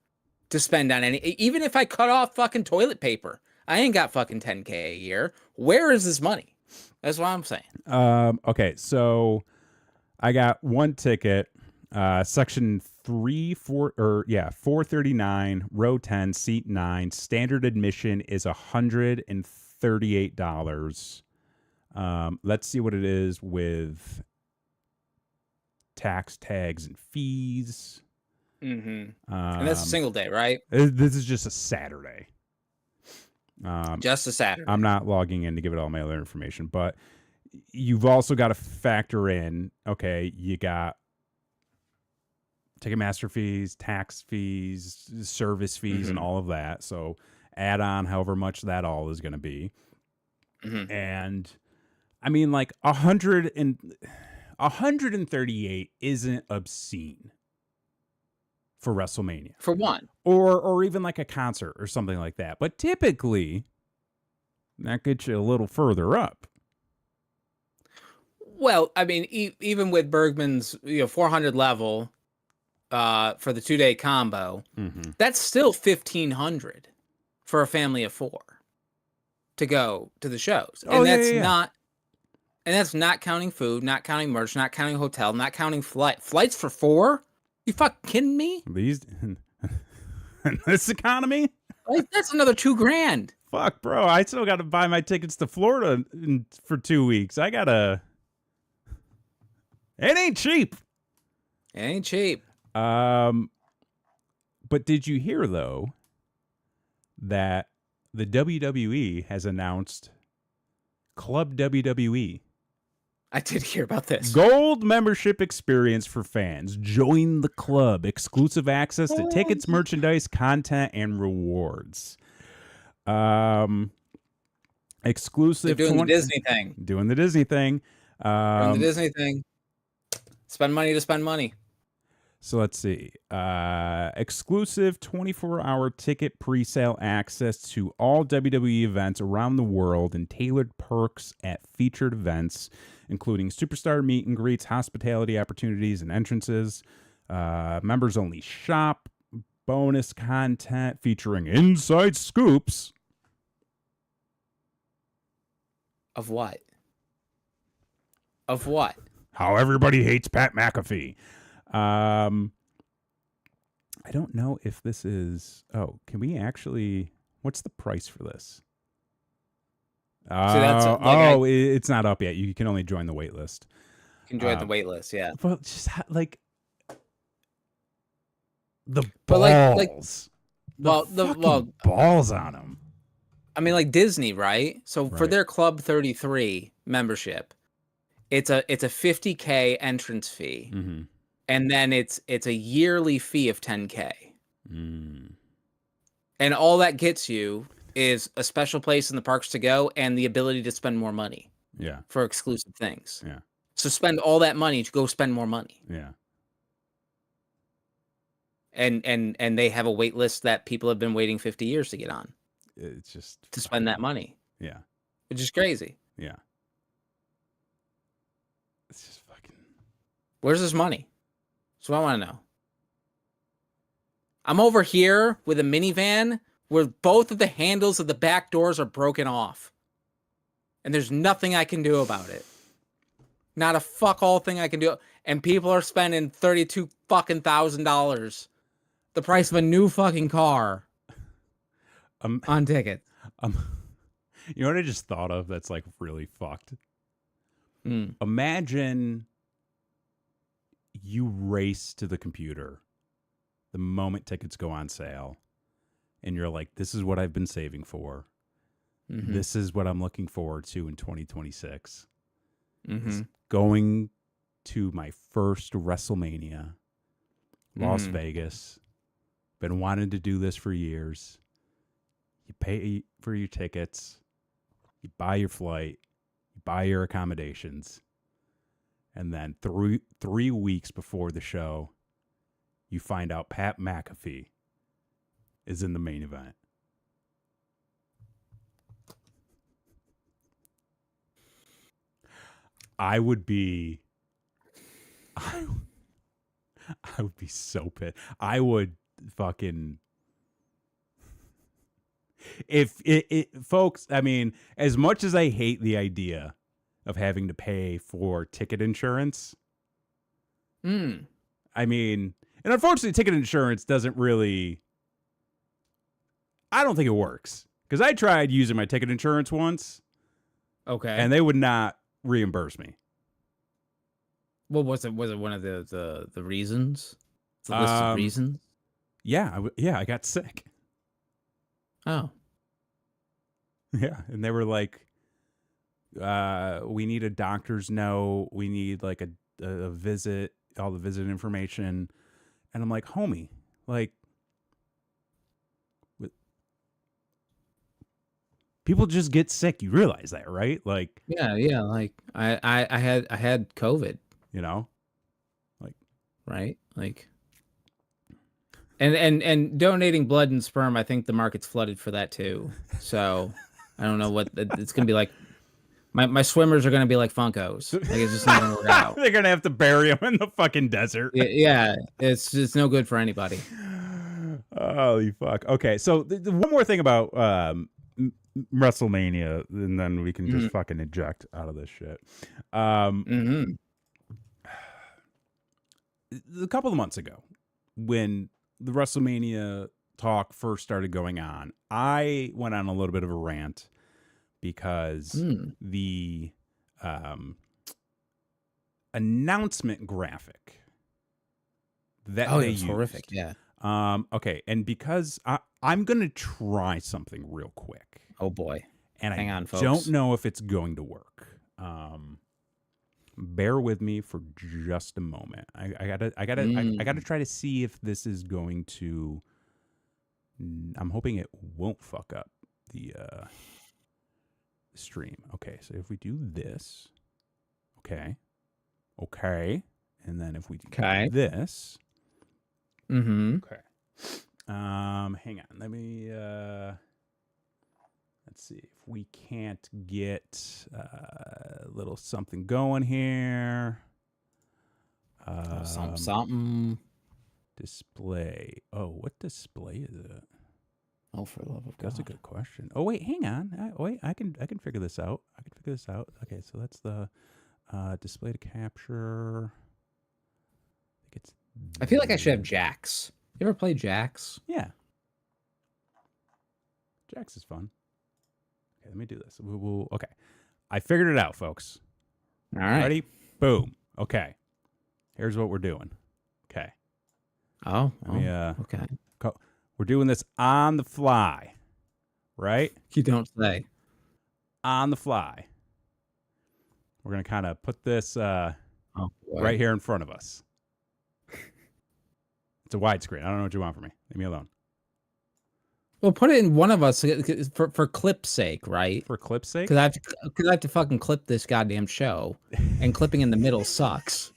to spend on any. Even if I cut off fucking toilet paper, I ain't got fucking 10K a year. Where is this money? That's what I'm saying. Okay, so I got one ticket, section 439, row 10, seat 9. Standard admission is $138. Let's see what it is with tax, tags, and fees. And that's a single day, right? This is just a Saturday. Just a Saturday. I'm not logging in to give it all my other information, but you've also got to factor in, okay, you got Ticketmaster fees, tax fees, service fees, and all of that. So add on however much that all is going to be. And I mean, like, 138 isn't obscene for WrestleMania. For one. Or even like a concert or something like that. But typically, that gets you a little further up. Well, I mean, even with Bergman's 400 level for the 2-day combo, that's still $1,500 for a family of 4 to go to the shows. And that's not counting food, not counting merch, not counting hotel, not counting flights for 4? You fucking kidding me? These in this economy? Like, that's another $2,000. Fuck, bro. I still got to buy my tickets to Florida for 2 weeks. It ain't cheap. It ain't cheap. But did you hear, though, that the WWE has announced Club WWE? I did hear about this. Gold membership experience for fans. Join the club. Exclusive access to tickets, merchandise, content, and rewards. Exclusive. They're doing the Disney thing. Doing the Disney thing. Doing the Disney thing. Spend money to spend money. So let's see. Exclusive 24-hour ticket pre-sale access to all WWE events around the world and tailored perks at featured events, including superstar meet and greets, hospitality opportunities, and entrances. Members only shop, bonus content featuring inside scoops. Of what? Of what? How everybody hates Pat McAfee. I don't know if this is. Oh, can we actually? What's the price for this? It's not up yet. You can only join the wait list. You can join the wait list, yeah. Well, just like the balls. Balls on them. I mean, like Disney, right? So for their Club 33 membership, it's a $50K entrance fee. Mm-hmm. And then it's a yearly fee of $10K. Mm. And all that gets you is a special place in the parks to go and the ability to spend more money. Yeah. For exclusive things. Yeah. So spend all that money to go spend more money. Yeah. And they have a wait list that people have been waiting 50 years to get on. It's just to spend that money. Yeah. Which is crazy. Yeah. It's just fucking. Where's this money? That's what I want to know. I'm over here with a minivan where both of the handles of the back doors are broken off. And there's nothing I can do about it. Not a fuck all thing I can do. And people are spending $32,000. The price of a new fucking car. On tickets. You know what I just thought of that's like really fucked? Imagine you race to the computer the moment tickets go on sale and you're like, this is what I've been saving for. Mm-hmm. This is what I'm looking forward to in 2026. Mm-hmm. Going to my first WrestleMania, Las Vegas. Been wanting to do this for years. You pay for your tickets. You buy your flight. You buy your accommodations. And then 3 weeks before the show, you find out Pat McAfee is in the main event. I would be so pissed. I would fucking if folks, I mean, as much as I hate the idea of having to pay for ticket insurance, I mean, and unfortunately ticket insurance doesn't really, I don't think it works, because I tried using my ticket insurance once, and they would not reimburse me. What was it? Was it one of the reasons? The list of reasons? Yeah, I got sick. Oh. Yeah, and they were like, we need a doctor's note. We need like a visit, all the visit information. And I'm like, homie, like, people just get sick. You realize that, right? Like, yeah. Like I had COVID. You know, like, right? Like, and donating blood and sperm, I think the market's flooded for that too. So I don't know what it's gonna be like. My swimmers are gonna be like Funkos. Like, it's just not gonna work out. They're gonna have to bury them in the fucking desert. Yeah, it's no good for anybody. Holy fuck. Okay, so one more thing about WrestleMania, and then we can just fucking eject out of this shit. A couple of months ago, when the WrestleMania talk first started going on, I went on a little bit of a rant because the announcement graphic that they used, horrific. Yeah. Okay, and because I'm gonna try something real quick. Oh boy. And Hang on, folks. Don't know if it's going to work. Bear with me for just a moment. I gotta try to see if this is going to. I'm hoping it won't fuck up the stream. Okay, so if we do this, okay, and then if we do this, Mm-hmm. Okay. Hang on. Let me let's see if we can't get a little something going here. Something. Display. Oh, what display is it? Oh, for the love of God. That's a good question. Oh, wait, hang on. Wait, I can figure this out. Okay, so that's the display to capture. I feel like I should have Jax. You ever play Jax? Yeah. Jax is fun. Okay, let me do this. Okay. I figured it out, folks. All right. Ready? Boom. Okay. Here's what we're doing. Okay. Okay. We're doing this on the fly, right? You don't say. On the fly. We're going to kind of put this right here in front of us. It's a widescreen. I don't know what you want from me. Leave me alone. Well, put it in one of us for clip's sake, right? For clip's sake? Because I have to fucking clip this goddamn show, and clipping in the middle sucks.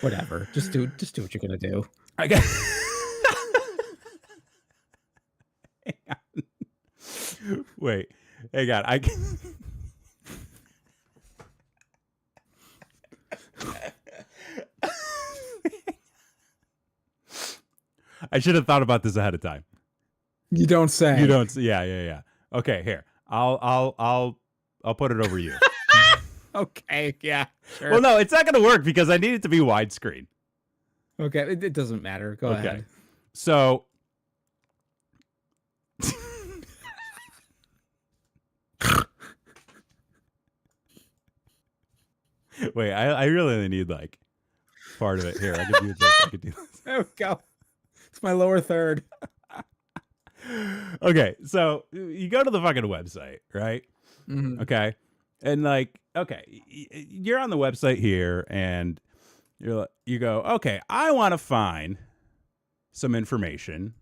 Whatever. Just do what you're gonna do. I guess. Hang on. Wait. Hang on. I can. I should have thought about this ahead of time. You don't say. You don't. Yeah. Okay, here. I'll put it over you. Okay. Yeah. Sure. Well, no, it's not going to work because I need it to be widescreen. Okay, it doesn't matter. Go ahead. So. Wait, I really only need like part of it here. I could do this. There we go. It's my lower third. Okay, so you go to the fucking website, right? Mm-hmm. Okay, and like, okay, you're on the website here, and you go, okay, I want to find some information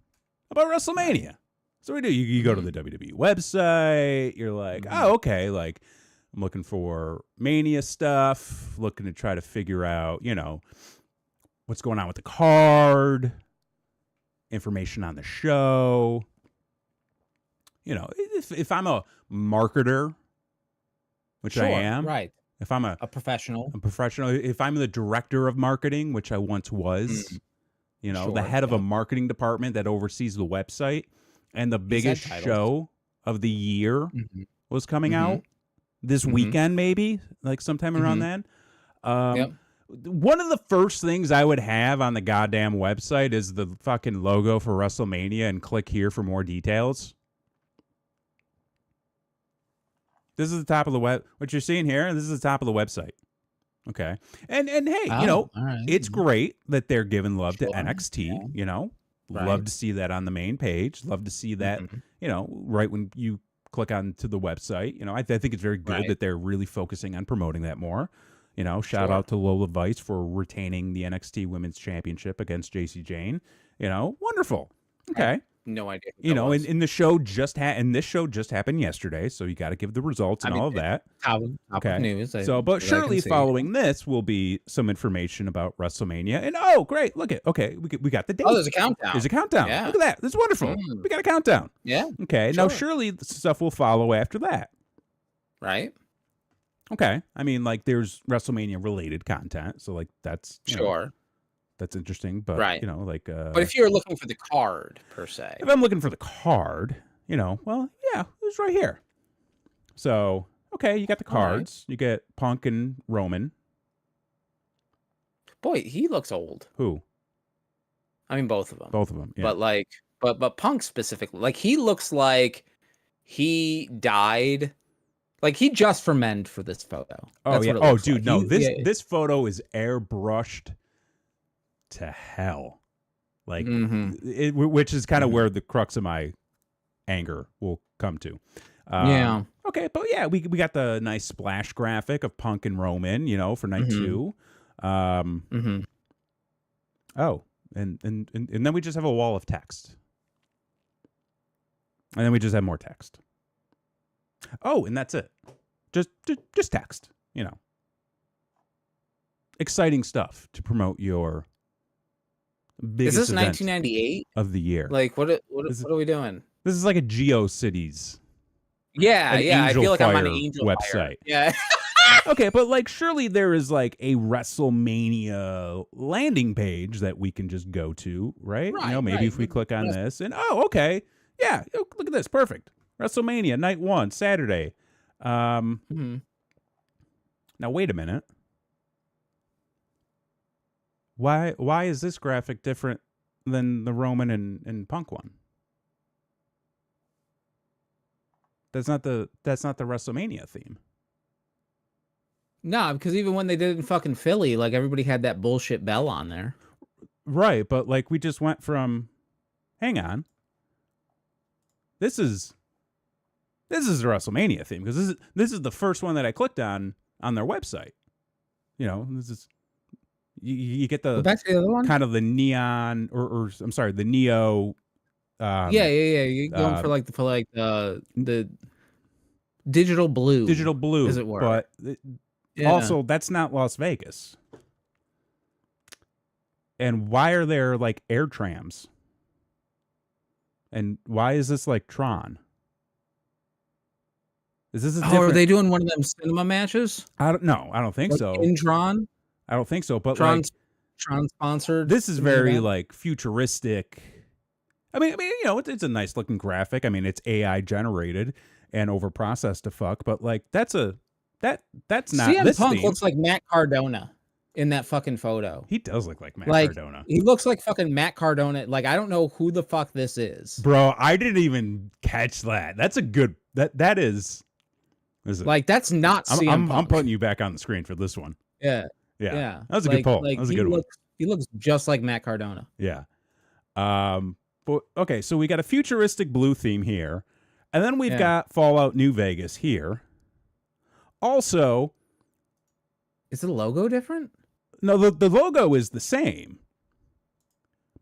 about WrestleMania. So we do. You go to the WWE website. You're like, oh, okay, like I'm looking for Mania stuff, looking to try to figure out, what's going on with the card, information on the show. If I'm a marketer, which I am, right? If I'm a professional, if I'm the director of marketing, which I once was, the head of a marketing department that oversees the website, and the biggest show of the year was coming out this weekend, maybe like sometime around then. One of the first things I would have on the goddamn website is the fucking logo for WrestleMania and click here for more details. This is the top of the web. What you're seeing here, this is the top of the website. Okay. And hey, it's great that they're giving love to NXT, Love to see that on the main page. Love to see that, right when you click on to the website. I think it's very good that they're really focusing on promoting that more. Shout out to Lola Vice for retaining the NXT Women's Championship against JC Jane. Wonderful. Okay. No idea. And the show this show just happened yesterday, so you got to give the results and all of that. Top of news. But surely following this will be some information about WrestleMania. And oh, great! Look we got the date. Oh, there's a countdown. There's a countdown. Yeah. Look at that. That's wonderful. We got a countdown. Yeah. Okay. Sure. Now surely the stuff will follow after that. Right. Okay. I mean, like there's WrestleMania related content, so like that's that's interesting, but but if you're looking for the card per se, if I'm looking for the card, well, yeah, it was right here. So, okay, you got the cards. Right. You get Punk and Roman. Boy, he looks old. Who? I mean, both of them. Both of them. Yeah. But Punk specifically, like he looks like he died. Like he just fermented for this photo. That's yeah. Oh, dude, like. No, this photo is airbrushed to hell, like which is kind of where the crux of my anger will come to. Okay, but yeah, we got the nice splash graphic of Punk and Roman, for night 2. Oh, and then we just have a wall of text, and then we just have more text. Oh, and that's it. Just text, Exciting stuff to promote your biggest Is this event 1998 of the year. Like what This are we doing? is like a GeoCities, Yeah, an yeah. I Angel feel like I'm on Fire Angel Fire. website. Yeah. Okay, but like surely there is like a Wrestlemania landing page that we can just go to, right? Right, Maybe right. if we click on this and okay, yeah, look at this, perfect. WrestleMania night 1, Saturday. Mhm. Now wait a minute. Why is this graphic different than the Roman and Punk one? That's not the WrestleMania theme. No, because even when they did it in fucking Philly, like everybody had that bullshit bell on there. Right, but like we just went from hang on. This is the WrestleMania theme because this is the first one that I clicked on their website. This is you get the Back to the other one? kind of the neon or I'm sorry, the neo. Yeah. You're going for the digital blue, as it were. But also that's not Las Vegas. And why are there like air trams? And why is this like Tron? Is this a different... are they doing one of them cinema matches? I don't think like so. In Tron? I don't think so, but Tron sponsored. This is very like futuristic. I mean, it's a nice looking graphic. I mean, it's AI generated and overprocessed to fuck, but like that's not CM this Punk theme. looks like Matt Cardona in that fucking photo. He does look like Matt Cardona. He looks like fucking Matt Cardona. Like I don't know who the fuck this is. Bro, I didn't even catch that. That's a good that is like that's not CM Punk. I'm putting you back on the screen for this one. Yeah. That was a good pull. That was a good one. He looks just like Matt Cardona. Yeah. But okay, so we got a futuristic blue theme here, and then we've got Fallout New Vegas here. Also, is the logo different? No, the logo is the same.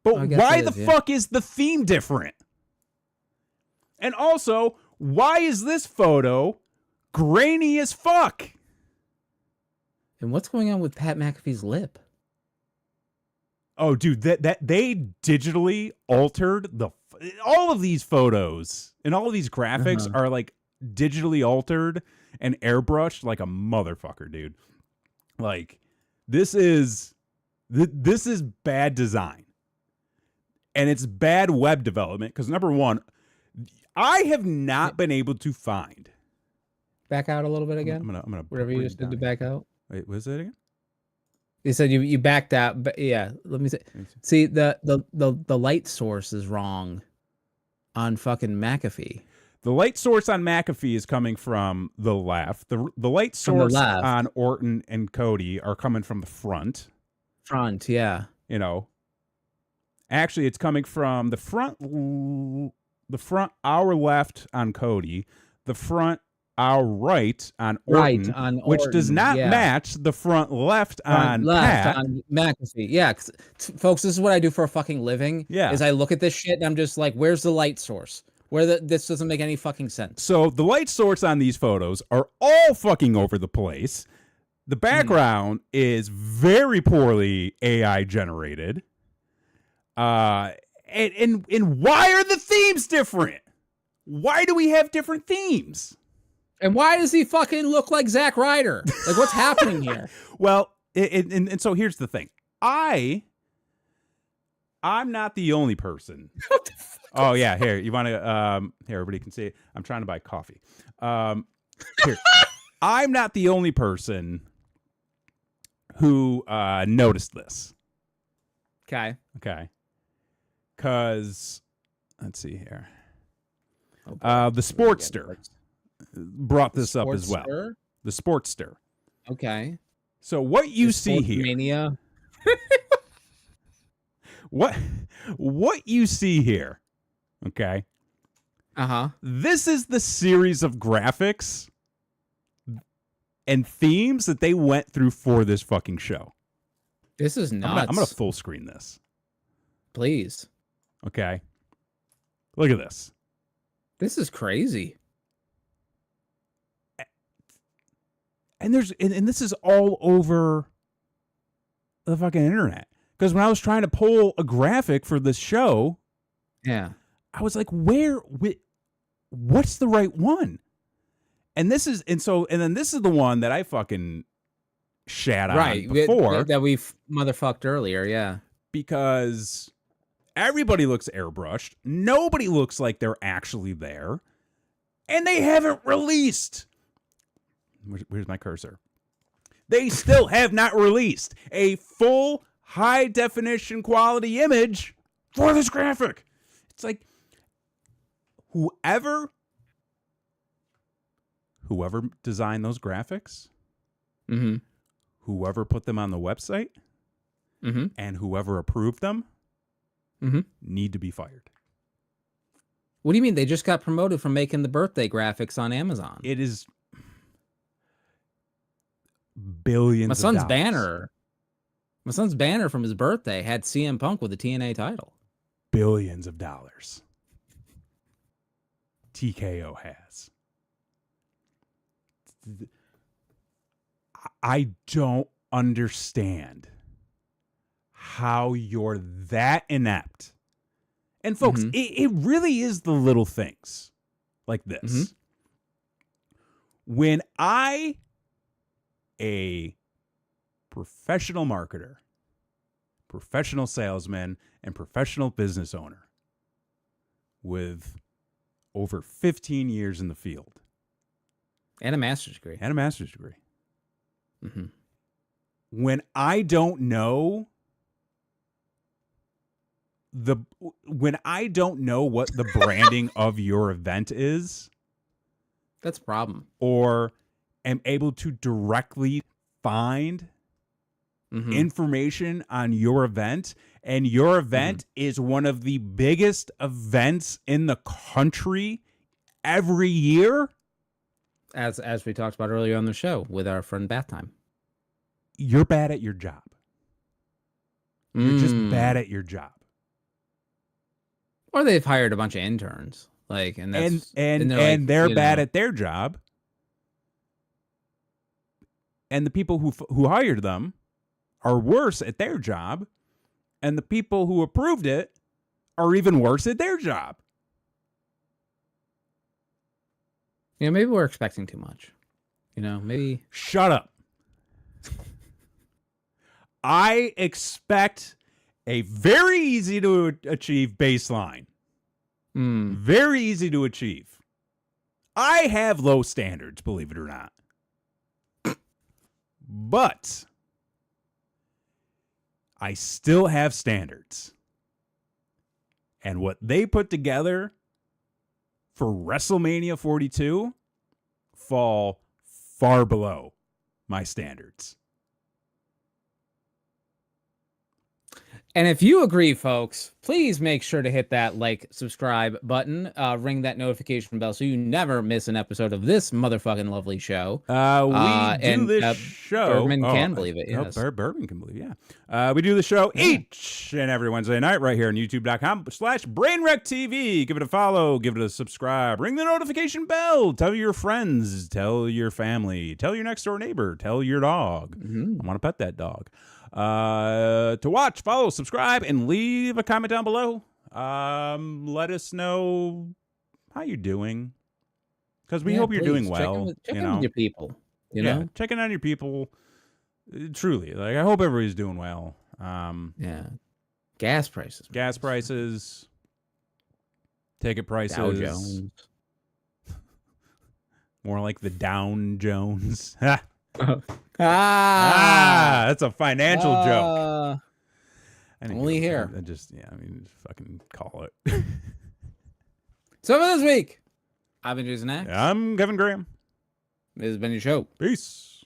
But why the fuck is the theme different? And also, why is this photo grainy as fuck? And what's going on with Pat McAfee's lip? Oh, dude, that they digitally altered all of these photos and all of these graphics are like digitally altered and airbrushed like a motherfucker, dude. Like this is bad design. And it's bad web development because number one, I have not been able to find. Back out a little bit again. I'm gonna whatever you just did to back out. Wait, what is that again? You said you backed out, but yeah. Let me see. The light source is wrong on fucking McAfee. The light source on McAfee is coming from the left. The light source on Orton and Cody are coming from the front. Front, yeah. Actually, it's coming from the front. The front, our left on Cody. The front, our right on Orton, which does not match the front left on Pat. On McAfee. Yeah, folks, this is what I do for a fucking living. Yeah, is I look at this shit and I'm just like, where's the light source? This doesn't make any fucking sense. So the light source on these photos are all fucking over the place. The background is very poorly AI generated. And why are the themes different? Why do we have different themes? And why does he fucking look like Zack Ryder? Like, what's happening here? Well, and so here's the thing. I'm not the only person. What the fuck? Oh yeah, here you want to here everybody can see it. I'm trying to buy coffee. Here, I'm not the only person who noticed this. Okay. Because let's see here. The Sportster brought this up as well. The Sportster. Okay. So what you see here? Mania. What you see here? Okay. This is the series of graphics and themes that they went through for this fucking show. This is nuts. I'm gonna full screen this. Please. Okay. Look at this. This is crazy. And this is all over the fucking internet. Because when I was trying to pull a graphic for this show, yeah, I was like, what's the right one? And then this is the one that I fucking shat on before. That we motherfucked earlier, yeah. Because everybody looks airbrushed. Nobody looks like they're actually there. And they haven't released. Where's my cursor? They still have not released a full high definition quality image for this graphic. It's like whoever designed those graphics, whoever put them on the website, and whoever approved them need to be fired. What do you mean? They just got promoted from making the birthday graphics on Amazon. It is billions My son's of dollars. My son's banner from his birthday had CM Punk with the TNA title. Billions of dollars. TKO has. I don't understand how you're that inept. And folks, it really is the little things like this. When I, a professional marketer, professional salesman, and professional business owner with over 15 years in the field. And a master's degree. When I don't know what the branding of your event is, that's a problem. Or am able to directly find information on your event, and your event is one of the biggest events in the country every year, as we talked about earlier on the show with our friend Bath Time, you're bad at your job. You're just bad at your job. Or they've hired a bunch of interns, and they're bad at their job. And the people who hired them are worse at their job, and the people who approved it are even worse at their job. Maybe we're expecting too much. Maybe. Shut up. I expect a very easy to achieve baseline. Very easy to achieve. I have low standards, believe it or not. But I still have standards. And what they put together for WrestleMania 42 fall far below my standards. And if you agree, folks, please make sure to hit that subscribe button, ring that notification bell so you never miss an episode of this motherfucking lovely show. We do this show. Bourbon can believe it, yes. Bourbon can believe it, yeah. We do the show each and every Wednesday night right here on youtube.com/BrainWreckTV. Give it a follow, give it a subscribe, ring the notification bell, tell your friends, tell your family, tell your next door neighbor, tell your dog. I want to pet that dog. To watch, follow, subscribe, and leave a comment down below. Let us know how you're doing, because we hope you're doing well. Check in with your people. Checking on your people. Truly, I hope everybody's doing well. Gas prices, ticket prices, Dow Jones. More like the Down Jones. That's a financial joke. Only here. Just fucking call it. So for this week, I've been Jason X. I'm Kevin Graham. This has been your show. Peace.